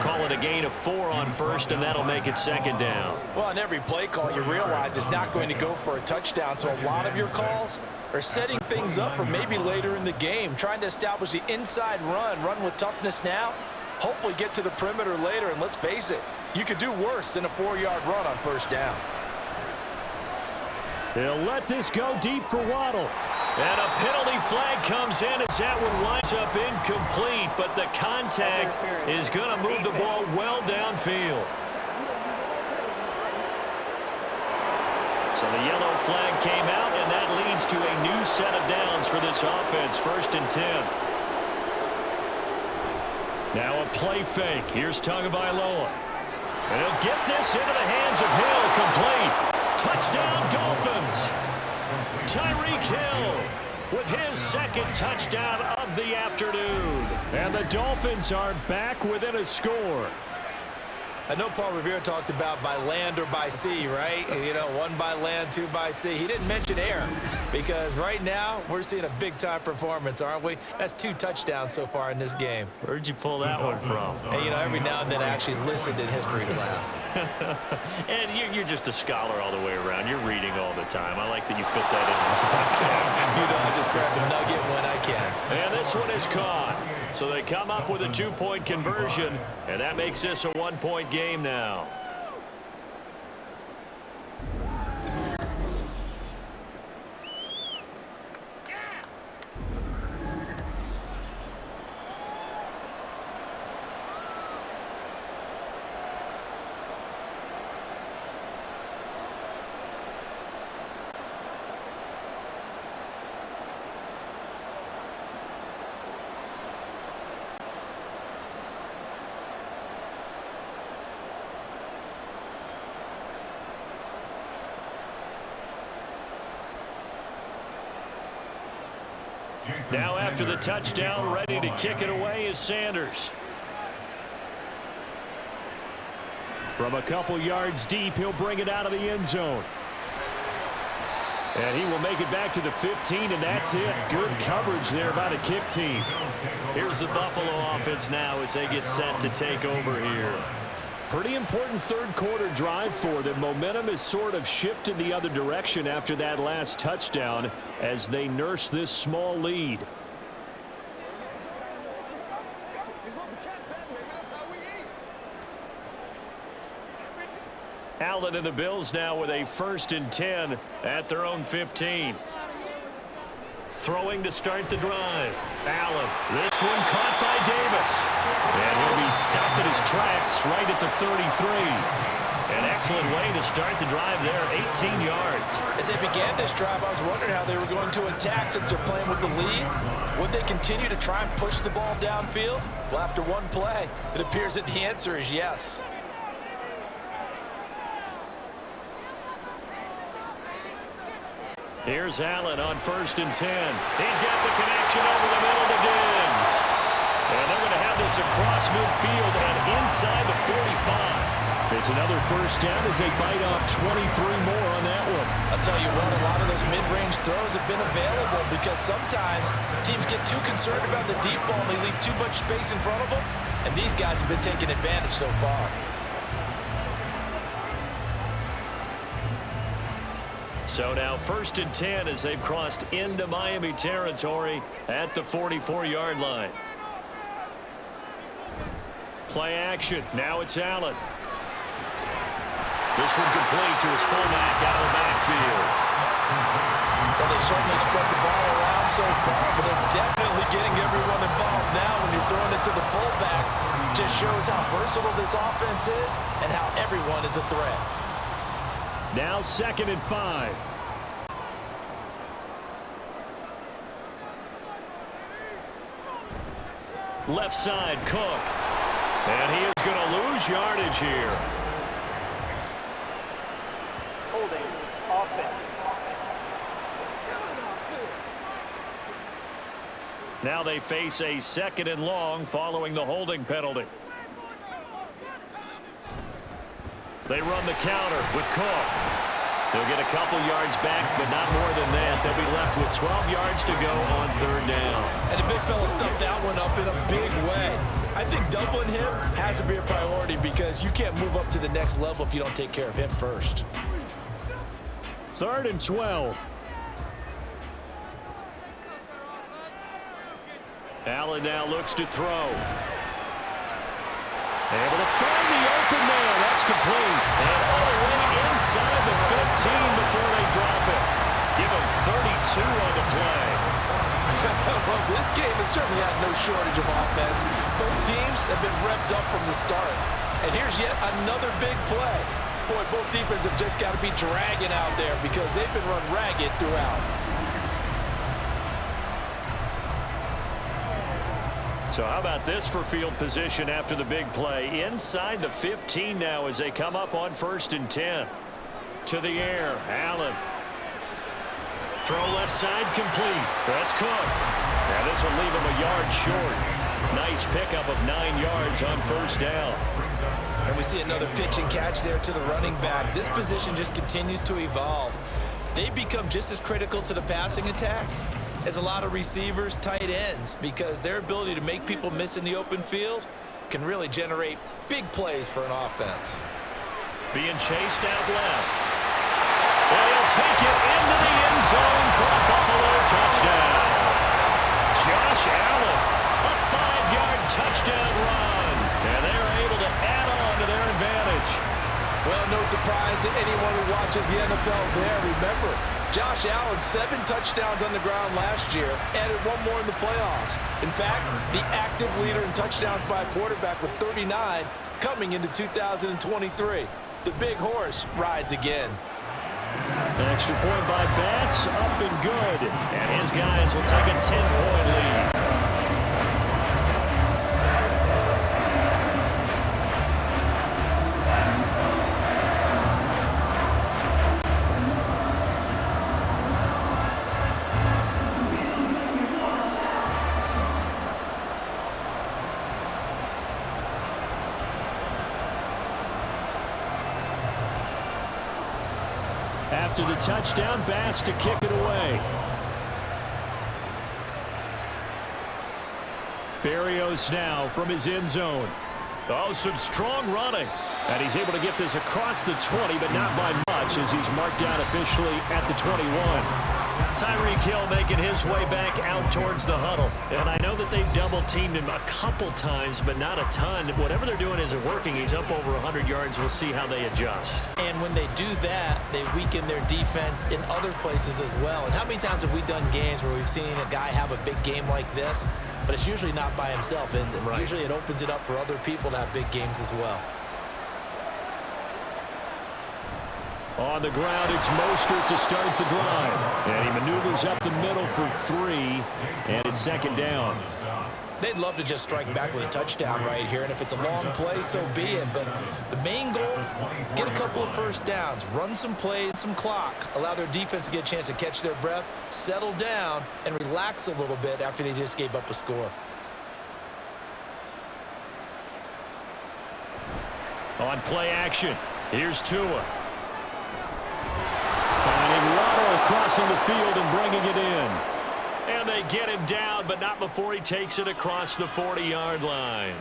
Call it a gain of 4 on first, and that'll make it 2nd down. Well, on every play call, you realize it's not going to go for a touchdown, so a lot of your calls are setting things up for maybe later in the game, trying to establish the inside run with toughness now, hopefully get to the perimeter later, and let's face it, you could do worse than a 4-yard run on first down. They'll let this go deep for Waddle. And a penalty flag comes in as that one lines up incomplete, but the contact is going to move the ball well downfield. So the yellow flag came out, and that leads to a new set of downs for this offense, 1st and 10. Now a play fake. Here's Tagovailoa. And he'll get this into the hands of Hill, complete. Touchdown, Dolphins. Tyreek Hill with his 2nd touchdown of the afternoon. And the Dolphins are back within a score. I know Paul Revere talked about by land or by sea, right? You know, 1 by land, 2 by sea. He didn't mention air because right now we're seeing a big-time performance, aren't we? That's 2 touchdowns so far in this game. Where'd you pull that one from? And, you know, every now and then I actually listened in history class. And you're just a scholar all the way around. You're reading all the time. I like that you fit that into the podcast. You know, I just grab a nugget when I can. And this one is caught. So they come up with a 2-point conversion, and that makes this a 1-point game now. Now after the touchdown, ready to kick it away is Sanders. From a couple yards deep, he'll bring it out of the end zone. And he will make it back to the 15, and that's it. Good coverage there by the kick team. Here's the Buffalo offense now as they get set to take over here. Pretty important third quarter drive for them. Momentum has sort of shifted the other direction after that last touchdown as they nurse this small lead. Allen and the Bills now with a 1st and 10 at their own 15. Throwing to start the drive. Allen. This one caught by Davis. And he'll be stopped at his tracks right at the 33. An excellent way to start the drive there, 18 yards. As they began this drive, I was wondering how they were going to attack since they're playing with the lead. Would they continue to try and push the ball downfield? Well, after one play, it appears that the answer is yes. Here's Allen on 1st and 10. He's got the connection over the middle to Diggs. And they're going to have this across midfield and inside the 45. It's another 1st down as they bite off 23 more on that one. I'll tell you what, a lot of those mid-range throws have been available because sometimes teams get too concerned about the deep ball and they leave too much space in front of them. And these guys have been taking advantage so far. So now 1st and 10 as they've crossed into Miami territory at the 44-yard line. Play action. Now it's Allen. This one complete to his fullback out of the backfield. Well, they certainly spread the ball around so far, but they're definitely getting everyone involved now when you're throwing it to the fullback. Just shows how versatile this offense is and how everyone is a threat. Now 2nd and 5. Left side, Cook. And he is going to lose yardage here. Holding offense. Now they face a 2nd and long following the holding penalty. They run the counter with Cook. They'll get a couple yards back, but not more than that. They'll be left with 12 yards to go on 3rd down. And the big fella stuffed that one up in a big way. I think doubling him has to be a priority because you can't move up to the next level if you don't take care of him first. 3rd and 12. Allen now looks to throw. Able to find the open man. That's complete. And all the way inside the 15 before they drop it. Give him 32 on the play. Well, this game has certainly had no shortage of offense. Both teams have been revved up from the start. And here's yet another big play. Boy, both defenses have just got to be dragging out there because they've been run ragged throughout. So how about this for field position after the big play? Inside the 15 now as they come up on 1st and 10. To the air, Allen. Throw left side complete. That's Cook. Now this will leave him a yard short. Nice pickup of 9 yards on 1st down. And we see another pitch and catch there to the running back. This position just continues to evolve. They become just as critical to the passing attack as a lot of receivers, tight ends, because their ability to make people miss in the open field can really generate big plays for an offense. Being chased out left. And he'll take it into the end zone for a Buffalo touchdown. Josh Allen, a 5-yard touchdown run. And they're able to add on to their advantage. Well, no surprise to anyone who watches the NFL there. Remember, Josh Allen, 7 touchdowns on the ground last year, added 1 more in the playoffs. In fact, the active leader in touchdowns by a quarterback with 39 coming into 2023. The big horse rides again. An extra point by Bass, up and good. And his guys will take a 10-point lead. after the touchdown, Bass to kick it away. Berrios now from his end zone. Oh, some strong running. And he's able to get this across the 20, but not by much as he's marked down officially at the 21. Tyreek Hill making his way back out towards the huddle. And I know that they've double-teamed him a couple times, but not a ton. Whatever they're doing isn't working. He's up over 100 yards. We'll see how they adjust. And when they do that, they weaken their defense in other places as well. And how many times have we done games where we've seen a guy have a big game like this? But it's usually not by himself, is it? Right. Usually it opens it up for other people to have big games as well. On the ground, it's Mostert to start the drive. And he maneuvers up the middle for 3, and it's second down. They'd love to just strike back with a touchdown right here, and if it's a long play, so be it. But the main goal, get a couple of first downs, run some plays, some clock, allow their defense to get a chance to catch their breath, settle down, and relax a little bit after they just gave up a score. On play action, here's Tua. Finding Waddle crossing the field and bringing it in. And they get him down, but not before he takes it across the 40-yard line.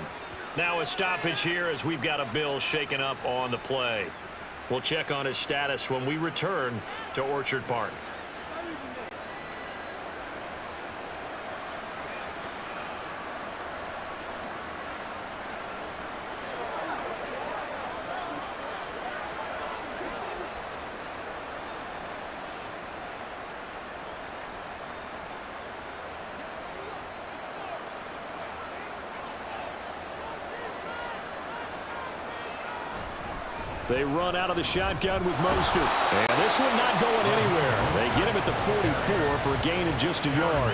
Now a stoppage here as we've got a Bill shaken up on the play. We'll check on his status when we return to Orchard Park. They run out of the shotgun with Mostert. And this one not going anywhere. They get him at the 44 for a gain of just a yard.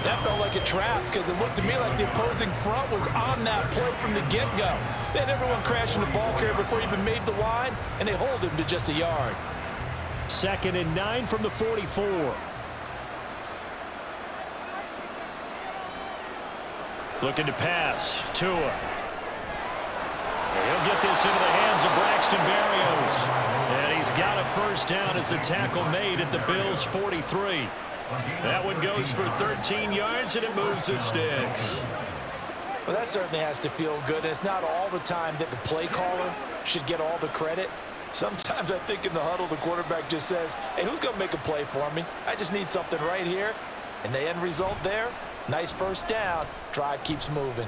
That felt like a trap because it looked to me like the opposing front was on that play from the get-go. They had everyone crashing the ball carrier before he even made the line, and they hold him to just a yard. 2nd and 9 from the 44. Looking to pass. Tua. He'll get this into the hands of Braxton Berrios. And he's got a first down as the tackle made at the Bills' 43. That one goes for 13 yards, and it moves the sticks. Well, that certainly has to feel good. It's not all the time that the play caller should get all the credit. Sometimes I think in the huddle, the quarterback just says, hey, who's going to make a play for me? I just need something right here. And the end result there, nice first down. Drive keeps moving.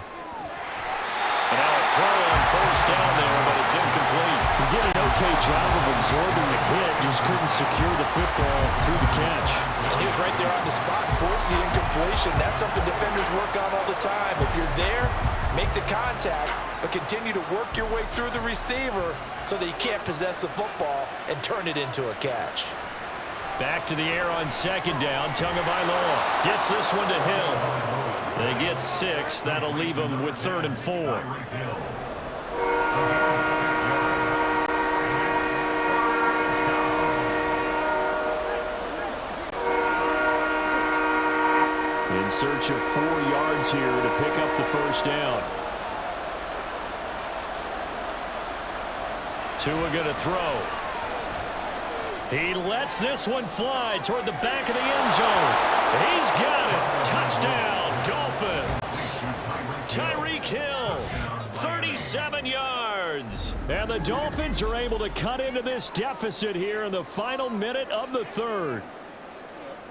And now a throw on first down there, but it's incomplete. He did an okay job of absorbing the hit, just couldn't secure the football through the catch. And he was right there on the spot, forcing the incompletion. That's something defenders work on all the time. If you're there, make the contact, but continue to work your way through the receiver so that you can't possess the football and turn it into a catch. Back to the air on second down. Tagovailoa gets this one to Hill. They get 6. That'll leave them with 3rd and 4. In search of 4 yards here to pick up the first down. Tua going to throw. He lets this one fly toward the back of the end zone. He's got it. Touchdown, Dolphins. Tyreek Hill, 37 yards. And the Dolphins are able to cut into this deficit here in the final minute of the 3rd.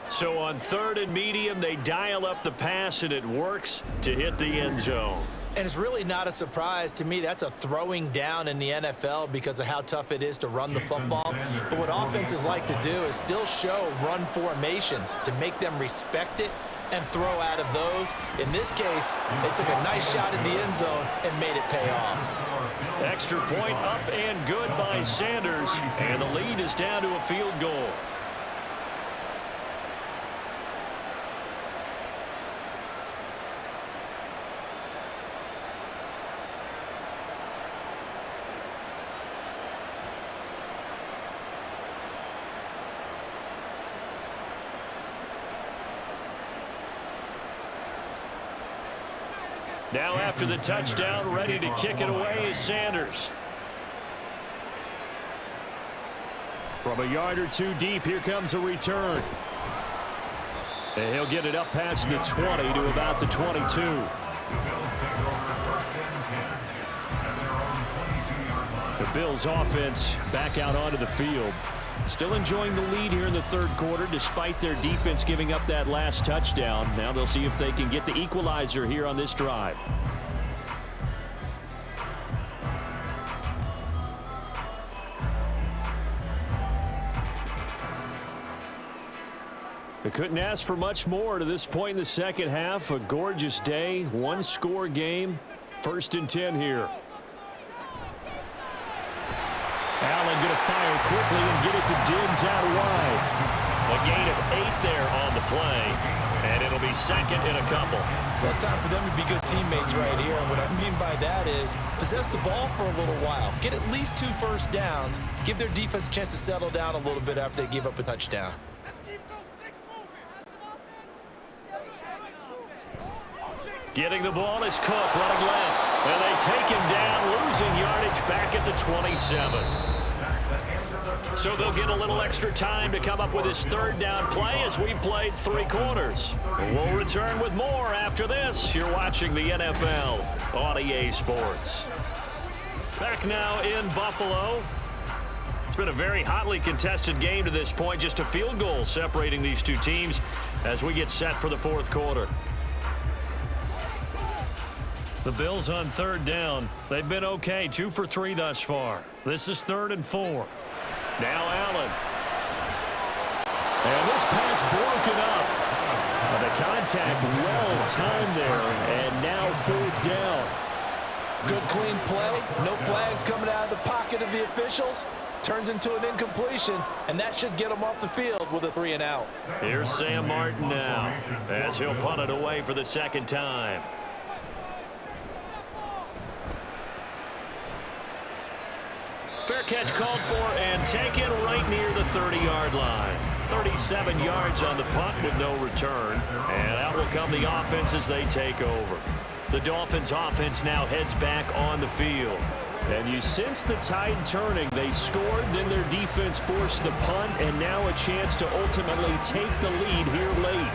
So on 3rd and medium, they dial up the pass, and it works to hit the end zone. And it's really not a surprise to me. That's a throwing down in the NFL because of how tough it is to run the football. But what offenses like to do is still show run formations to make them respect it and throw out of those. In this case, they took a nice shot in the end zone and made it pay off. Extra point up and good by Sanders. And the lead is down to a field goal. Now after the touchdown, ready to kick it away is Sanders. From a yard or two deep, here comes a return. And he'll get it up past the 20 to about the 22. The Bills take over 1st and 10 at their own 22-yard line. The Bills offense back out onto the field. Still enjoying the lead here in the third quarter despite their defense giving up that last touchdown. Now they'll see if they can get the equalizer here on this drive. They couldn't ask for much more to this point in the second half. A gorgeous day, one-score game. 1st and 10 here. Allen going to fire quickly and get it to Diggs out wide. A gain of 8 there on the play, and it'll be 2nd and a couple. Well, it's time for them to be good teammates right here. And what I mean by that is possess the ball for a little while. Get at least 2 first downs. Give their defense a chance to settle down a little bit after they give up a touchdown. Getting the ball is Cook running left. And they take him down, losing yardage back at the 27. So they'll get a little extra time to come up with his 3rd down play as we've played 3 quarters. We'll return with more after this. You're watching the NFL on EA Sports. Back now in Buffalo. It's been a very hotly contested game to this point. Just a field goal separating these two teams as we get set for the 4th quarter. The Bills on 3rd down. They've been okay, 2 for 3 thus far. This is 3rd and 4. Now Allen. And this pass broken up. The contact well timed there, and now 4th down. Good clean play. No flags coming out of the pocket of the officials. Turns into an incompletion, and that should get them off the field with a 3 and out. Here's Sam Martin now as he'll punt it away for the 2nd time. Fair catch called for and taken right near the 30-yard line. 37 yards on the punt with no return. And out will come the offense as they take over. The Dolphins offense now heads back on the field. And you sense the tide turning. They scored, then their defense forced the punt, and now a chance to ultimately take the lead here late.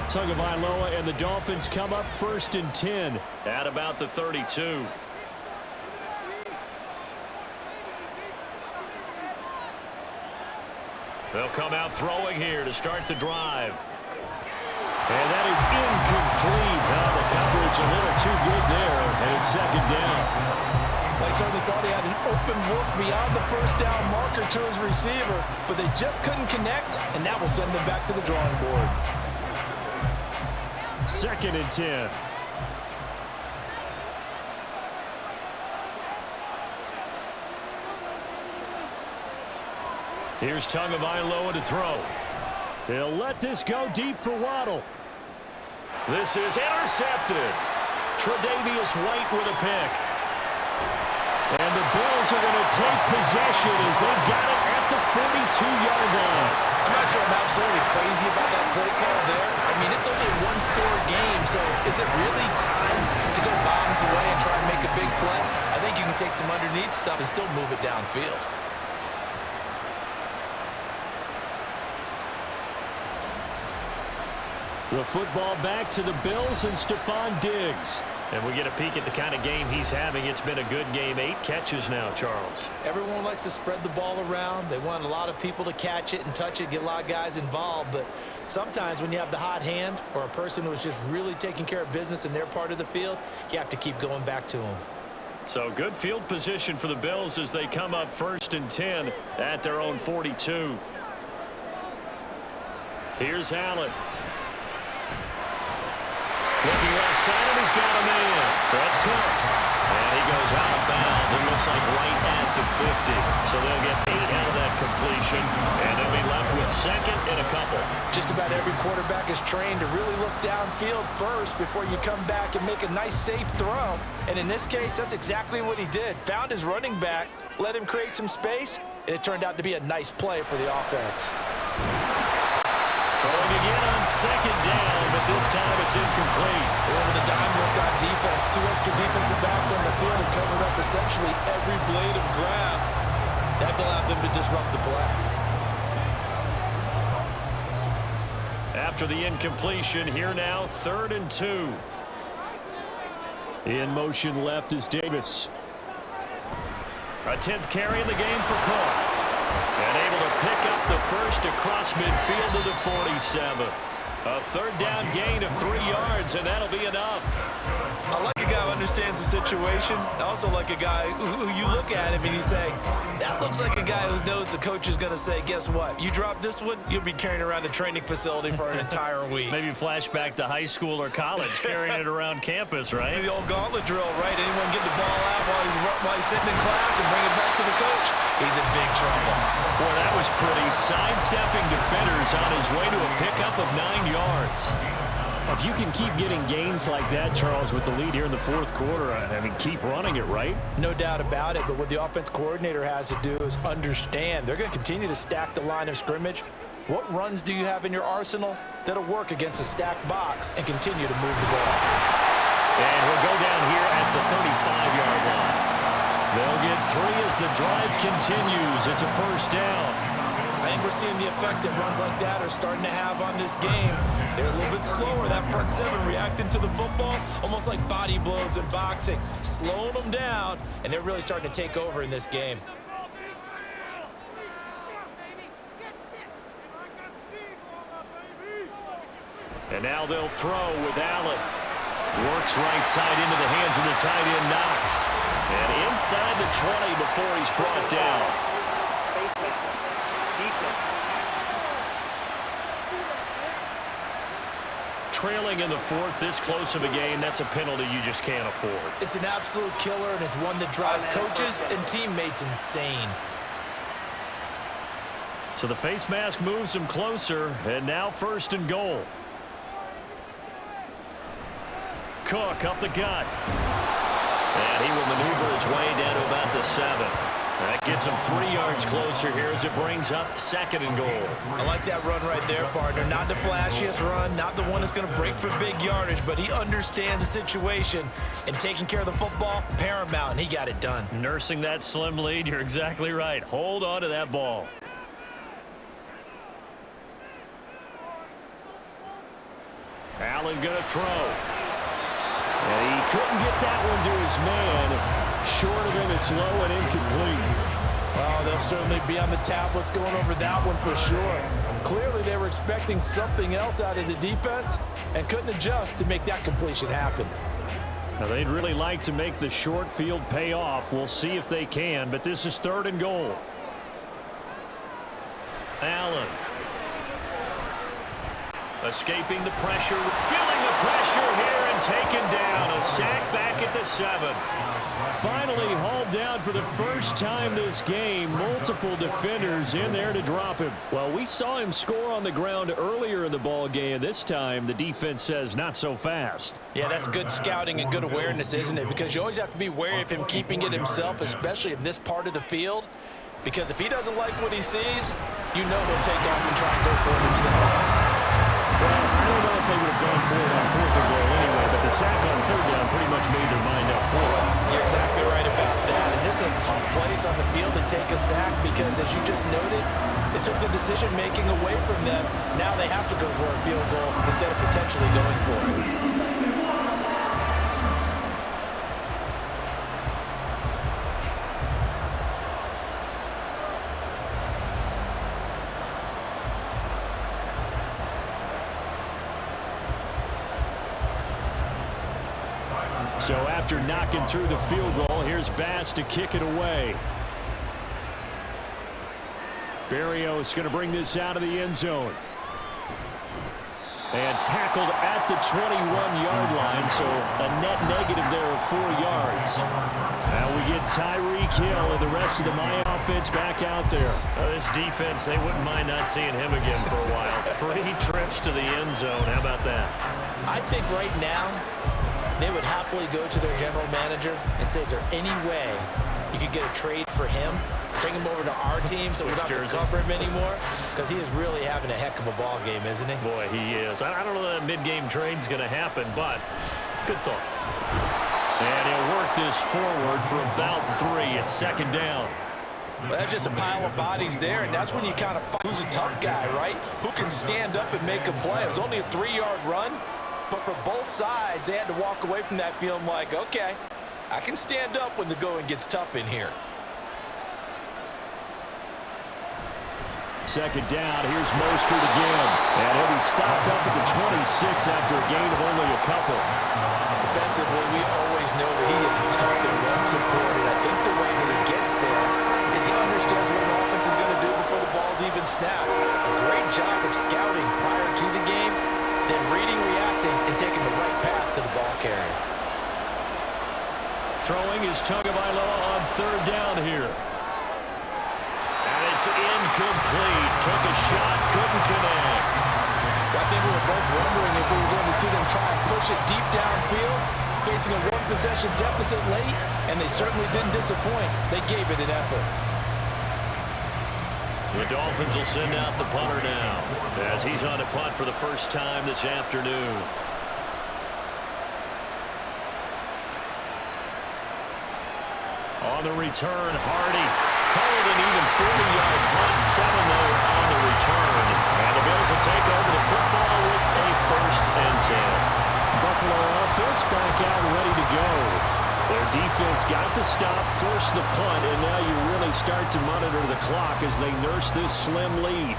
Tagovailoa and the Dolphins come up 1st and 10. At about the 32. They'll come out throwing here to start the drive. And that is incomplete. The coverage a little too good there, and it's 2nd down. They certainly thought he had an open look beyond the 1st down marker to his receiver, but they just couldn't connect, and that will send them back to the drawing board. 2nd and 10. Here's Tagovailoa to throw. They'll let this go deep for Waddle. This is intercepted. Tre'Davious White with a pick. And the Bills are going to take possession as they've got it at the 42-yard line. I'm not sure I'm absolutely crazy about that play call there. I mean, it's only a one-score game, so is it really time to go bombs away and try and make a big play? I think you can take some underneath stuff and still move it downfield. The football back to the Bills and Stephon Diggs. And we get a peek at the kind of game he's having. It's been a good game. 8 catches now, Charles. Everyone likes to spread the ball around. They want a lot of people to catch it and touch it, get a lot of guys involved. But sometimes when you have the hot hand or a person who is just really taking care of business in their part of the field, you have to keep going back to them. So good field position for the Bills as they come up 1st and 10 at their own 42. Here's Allen. Looking left side, and he's got a man. That's Cook. And he goes out of bounds. It looks like right at the 50. So they'll get 8 out of that completion, and they'll be left with 2nd and a couple. Just about every quarterback is trained to really look downfield first before you come back and make a nice, safe throw. And in this case, that's exactly what he did. Found his running back, let him create some space, and it turned out to be a nice play for the offense. Throwing again on second down, but this time it's incomplete. They went with a dime look on defense. 2 extra defensive backs on the field and covered up essentially every blade of grass. That allowed them to disrupt the play. After the incompletion, here now, 3rd and 2. In motion left is Davis. A 10th carry in the game for Cook. And able to pick up the first across midfield to the 47. A 3rd down gain of 3 yards, and that'll be enough. I like a guy who understands the situation. I also like a guy who you look at him and you say, that looks like a guy who knows the coach is going to say, guess what? You drop this one, you'll be carrying around a training facility for an entire week. Maybe flashback to high school or college, carrying it around campus, right? The old gauntlet drill, right? Anyone get the ball out while he's sitting in class and bring it back to the coach? He's in big trouble. Boy, that was pretty. Sidestepping defenders on his way to a pickup of 9 yards. If you can keep getting gains like that, Charles, with the lead here in the 4th quarter, I mean, keep running it, right? No doubt about it, but what the offense coordinator has to do is understand they're going to continue to stack the line of scrimmage. What runs do you have in your arsenal that'll work against a stacked box and continue to move the ball? And he'll go down here at the 35-yard line. They'll get 3 as the drive continues. It's a 1st down. I think we're seeing the effect that runs like that are starting to have on this game. They're a little bit slower. That front 7 reacting to the football, almost like body blows in boxing, slowing them down, and they're really starting to take over in this game. And now they'll throw with Allen. Works right side into the hands of the tight end, Knox. And inside the 20 before he's brought down. Trailing in the 4th, this close of a game, that's a penalty you just can't afford. It's an absolute killer, and it's one that drives coaches and teammates insane. So the face mask moves him closer, and now 1st and goal. Cook up the gut. And he will maneuver his way down to about the 7. That gets him 3 yards closer here as it brings up 2nd and goal. I like that run right there, partner. Not the flashiest run, not the one that's going to break for big yardage, but he understands the situation, and taking care of the football, paramount, and he got it done. Nursing that slim lead, you're exactly right. Hold on to that ball. Allen going to throw. And he couldn't get that one to his man. Short of him, it's low and incomplete. Oh, they'll certainly be on the tablets going over that one for sure. Clearly, they were expecting something else out of the defense and couldn't adjust to make that completion happen. Now, they'd really like to make the short field pay off. We'll see if they can, but this is 3rd and goal. Allen. Escaping the pressure, feeling the pressure here and taken down. A sack back at the 7. Finally hauled down for the first time this game. Multiple defenders in there to drop him. Well, we saw him score on the ground earlier in the ball game. This time, the defense says not so fast. Yeah, that's good scouting and good awareness, isn't it? Because you always have to be wary of him keeping it himself, especially in this part of the field. Because if he doesn't like what he sees, you know he'll take off and try and go for it himself. Well, I don't know if they would have gone for it on 4th and goal anyway, but the sack on 3rd down pretty much made their mind up for it. You're exactly right about that. And this is a tough place on the field to take a sack because, as you just noted, it took the decision-making away from them. Now they have to go for a field goal instead of potentially going for it. So after knocking through the field goal, here's Bass to kick it away. Berrios going to bring this out of the end zone. And tackled at the 21-yard line, so a net negative there of 4 yards. Now we get Tyreek Hill and the rest of the Maya offense back out there. This defense, they wouldn't mind not seeing him again for a while. 3 trips to the end zone. How about that? I think right now they would happily go to their general manager and say, is there any way you could get a trade for him? bring him over to our team so we don't have to cover him anymore? Because he is really having a heck of a ball game, isn't he? Boy, he is. I don't know that mid-game trade's going to happen, but good thought. And he'll work this forward for about 3 at second down. Well, that's just a pile of bodies there, and that's when you kind of find who's a tough guy, right? Who can stand up and make a play. It was only a 3-yard run, but for both sides, they had to walk away from that feeling like, okay, I can stand up when the going gets tough in here. Second down, here's Mostert again. And he'll be stopped up at the 26 after a gain of only a couple. Defensively, we always know that he is tough and run-supported. I think the way that he gets there is he understands what an offense is going to do before the ball's even snapped. A great job of scouting prior to the game, then reading, reacting, and taking the right path to the ball carrier. Throwing is Tagovailoa on third down here. And it's incomplete. Took a shot, couldn't connect. I think we were both wondering if we were going to see them try and push it deep downfield, facing a one-possession deficit late, and they certainly didn't disappoint. They gave it an effort. The Dolphins will send out the punter now as he's on a punt for the first time this afternoon. On the return, Hardy called an even 40-yard punt, 7 though on the return. And the Bills will take over the football with a 1st and 10. Buffalo offense back out ready to go. Their defense got the stop, forced the punt, and now you really start to monitor the clock as they nurse this slim lead.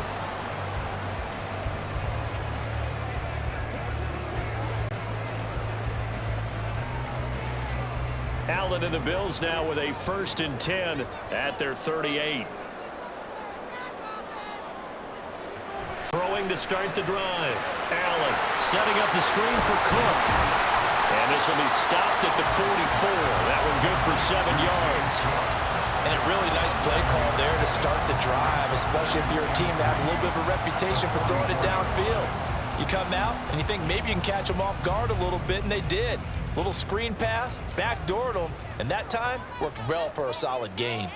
Allen and the Bills now with a 1st and 10 at their 38. Throwing to start the drive. Allen setting up the screen for Cook. And this will be stopped at the 44. That one good for 7 yards. And a really nice play call there to start the drive, especially if you're a team that has a little bit of a reputation for throwing it downfield. You come out and you think maybe you can catch them off guard a little bit, and they did. Little screen pass, backdoored them, and that time worked well for a solid gain.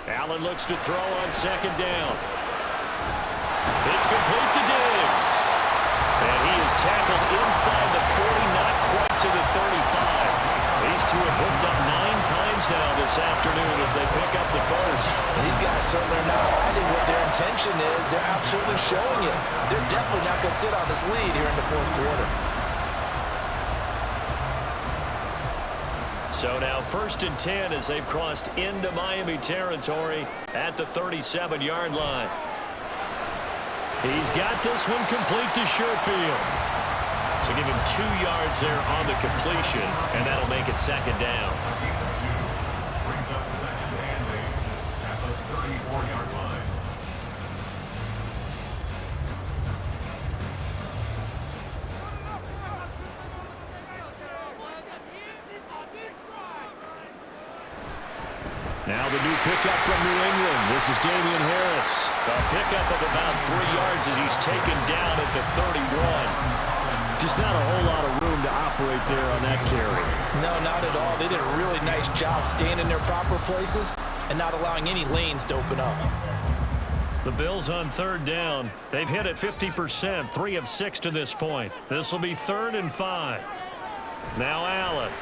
Allen looks to throw on 2nd down. It's complete to Diggs. And he is tackled inside the 40, not quite to the 35. These two have hooked up 9 times now this afternoon as they pick up the 1st. These guys certainly are not hiding what their intention is. They're absolutely showing it. They're definitely not going to sit on this lead here in the 4th quarter. So now 1st and 10 as they've crossed into Miami territory at the 37-yard line. He's got this one complete to Sherfield. So give him 2 yards there on the completion, and that'll make it 2nd down. Brings up 2nd and 8 at the 34-yard line. Now the new pickup from New England. This is Damian Harris. A pickup of about 3 yards as he's taken down at the 31. Just not a whole lot of room to operate there on that carry. No, not at all. They did a really nice job staying in their proper places and not allowing any lanes to open up. The Bills on 3rd down. They've hit it 50%, 3 of 6 to this point. This will be 3rd and 5. Now Allen.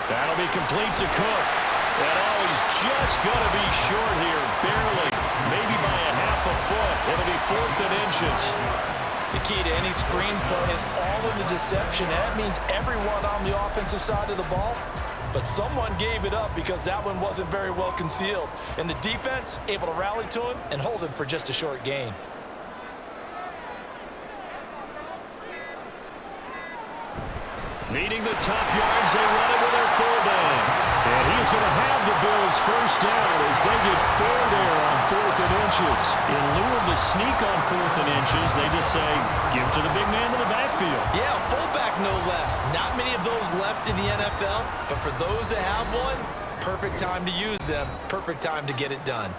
That'll be complete to Cook. And he's just going to be short here, barely, maybe by a half a foot. It'll be 4th and inches. The key to any screen play is all in the deception. That means everyone on the offensive side of the ball, but someone gave it up because that one wasn't very well concealed. And the defense able to rally to him and hold him for just a short gain. Needing the tough yards, they run it with their fullback. And he's going to have the Bills 1st down as they get 4 there on 4th and inches. In lieu of the sneak on 4th and inches, they just say, give to the big man in the backfield. Yeah, fullback no less. Not many of those left in the NFL, but for those that have one, perfect time to use them, perfect time to get it done.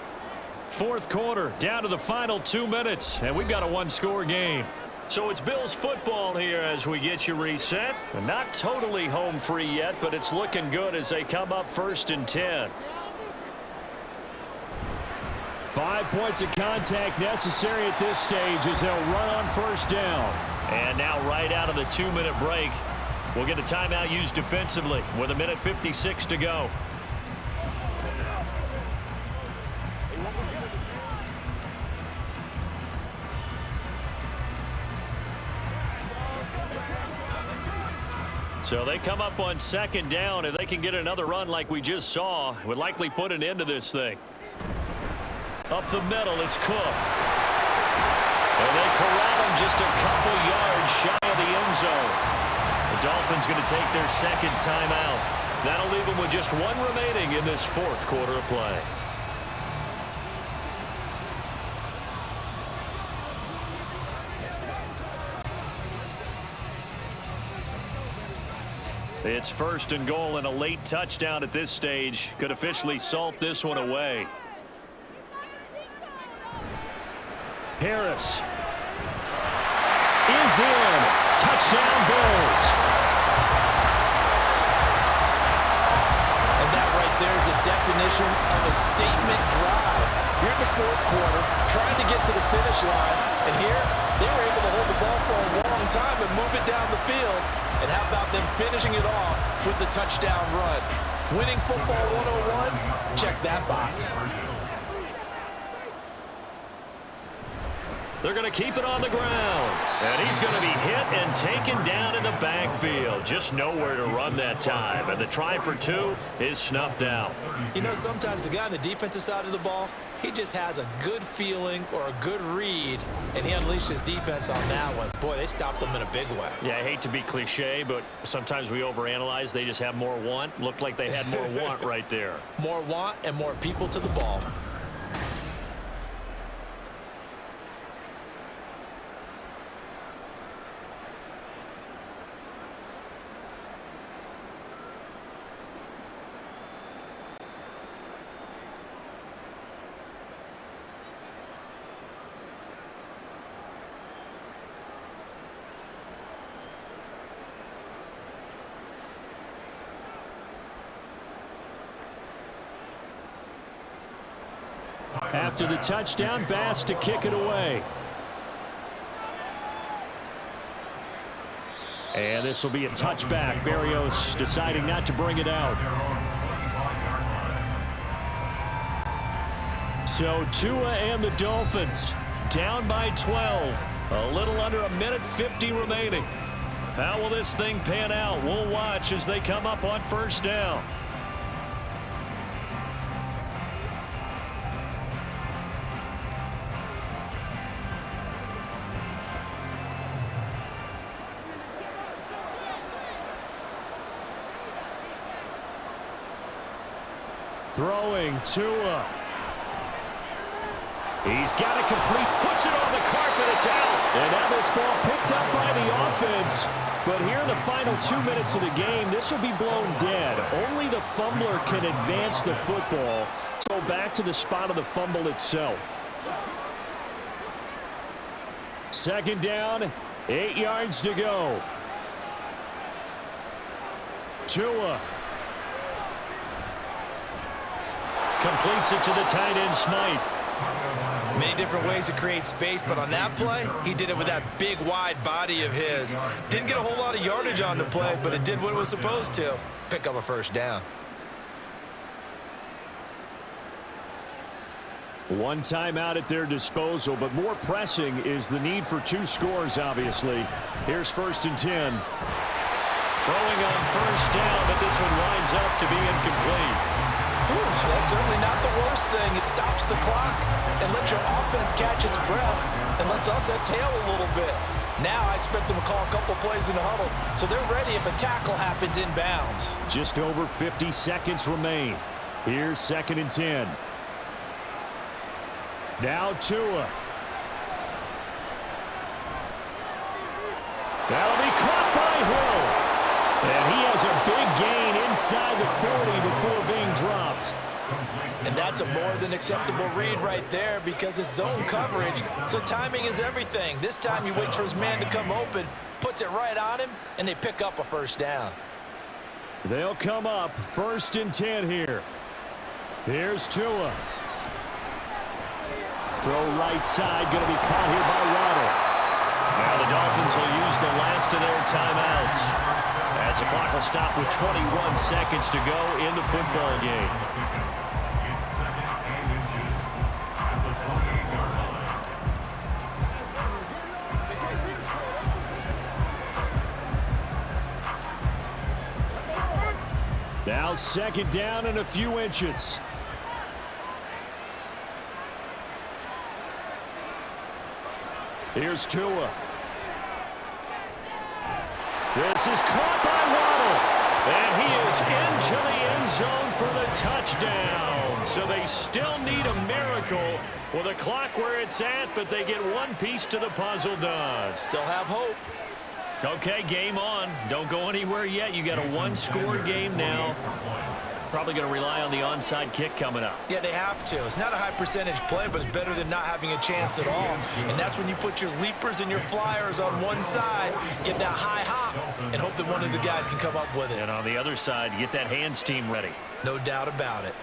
4th quarter, down to the final 2 minutes, and we've got a 1-score game. So it's Bills football here as we get you reset. Not totally home free yet, but it's looking good as they come up 1st and 10. 5 points of contact necessary at this stage as they'll run on 1st down. And now right out of the 2-minute break, we'll get a timeout used defensively with 1:56 to go. So they come up on 2nd down. If they can get another run like we just saw, it would likely put an end to this thing. Up the middle, it's Cook. And they corral him just a couple yards shy of the end zone. The Dolphins going to take their 2nd timeout. That'll leave them with just 1 remaining in this 4th quarter of play. It's 1st and goal, and a late touchdown at this stage could officially salt this one away. Harris is in. Touchdown, Bills. And that right there is a definition of a statement drive. You're in the 4th quarter, trying to get to the finish line, and here they were able to hold the ball for a long time and move it down the field. And how about them finishing it off with the touchdown run? Winning football 101? Check that box. They're going to keep it on the ground. And he's going to be hit and taken down in the backfield. Just nowhere to run that time. And the try for 2 is snuffed out. You know, sometimes the guy on the defensive side of the ball, he just has a good feeling or a good read, and he unleashed his defense on that one. Boy, they stopped them in a big way. Yeah, I hate to be cliche, but sometimes we overanalyze. They just have more want. Looked like they had more want right there. More want and more people to the ball. After the touchdown, Bass to kick it away. And this will be a touchback. Berrios deciding not to bring it out. So Tua and the Dolphins down by 12. A little under 1:50 remaining. How will this thing pan out? We'll watch as they come up on 1st down. Throwing Tua. He's got it complete. Puts it on the carpet. It's out. And now this ball picked up by the offense. But here in the final 2 minutes of the game, this will be blown dead. Only the fumbler can advance the football. So back to the spot of the fumble itself. 2nd down, 8 yards to go. Tua. Completes it to the tight end, Smythe. Many different ways to create space, but on that play, he did it with that big, wide body of his. Didn't get a whole lot of yardage on the play, but it did what it was supposed to. Pick up a 1st down. One timeout at their disposal, but more pressing is the need for 2 scores, obviously. Here's 1st and 10. Throwing on 1st down, but this one winds up to be incomplete. That's certainly not the worst thing. It stops the clock and lets your offense catch its breath and lets us exhale a little bit. Now I expect them to call a couple plays in the huddle, so they're ready if a tackle happens inbounds. Just over 50 seconds remain. Here's 2nd and 10. Now Tua. That'll be caught by Hill. And he has a big gain inside the 40 before being dropped. And that's a more than acceptable read right there because it's zone coverage, so timing is everything. This time he waits for his man to come open, puts it right on him, and they pick up a first down. They'll come up 1st and 10 here. Here's Tua. Throw right side, going to be caught here by Waddle. Now the Dolphins will use the last of their timeouts as the clock will stop with 21 seconds to go in the football game. It's 2nd and inches at the 28-yard line. Now 2nd down and a few inches. Here's Tua. This is caught by Waddle. And he is into the end zone for the touchdown. So they still need a miracle with a clock where it's at, but they get one piece to the puzzle done. Still have hope. Okay, game on. Don't go anywhere yet. You got a one-score game now. Probably going to rely on the onside kick coming up. Yeah, they have to. It's not a high percentage play, but it's better than not having a chance at all. And that's when you put your leapers and your flyers on one side, get that high hop, and hope that one of the guys can come up with it. And on the other side, get that hands team ready. No doubt about it.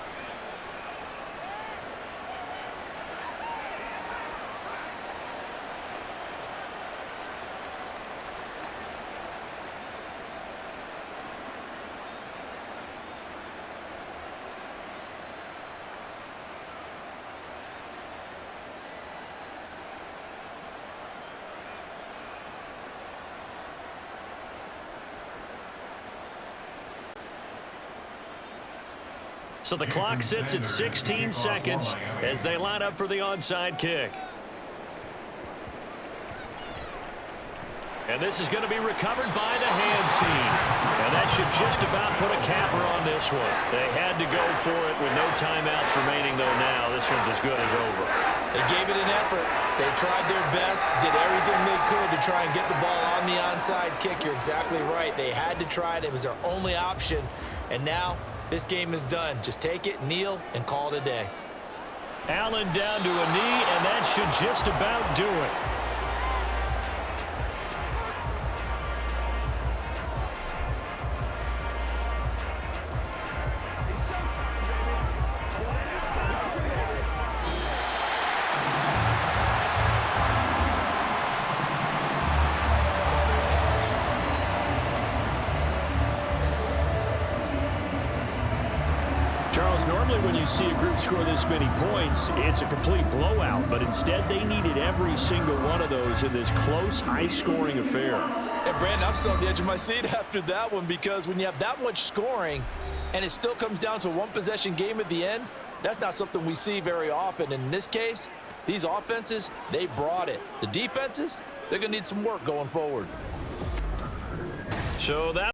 So the clock sits at 16 seconds as they line up for the onside kick. And this is going to be recovered by the hands team. And that should just about put a capper on this one. They had to go for it with no timeouts remaining, though now. This one's as good as over. They gave it an effort. They tried their best, did everything they could to try and get the ball on the onside kick. You're exactly right. They had to try it. It was their only option. And now this game is done. Just take it, kneel, and call it a day. Allen down to a knee, and that should just about do it. Charles, normally when you see a group score this many points, it's a complete blowout, but instead they needed every single one of those in this close, high-scoring affair. And Brandon, I'm still on the edge of my seat after that one because when you have that much scoring and it still comes down to a one-possession game at the end, that's not something we see very often. And in this case, these offenses, they brought it. The defenses, they're going to need some work going forward. So that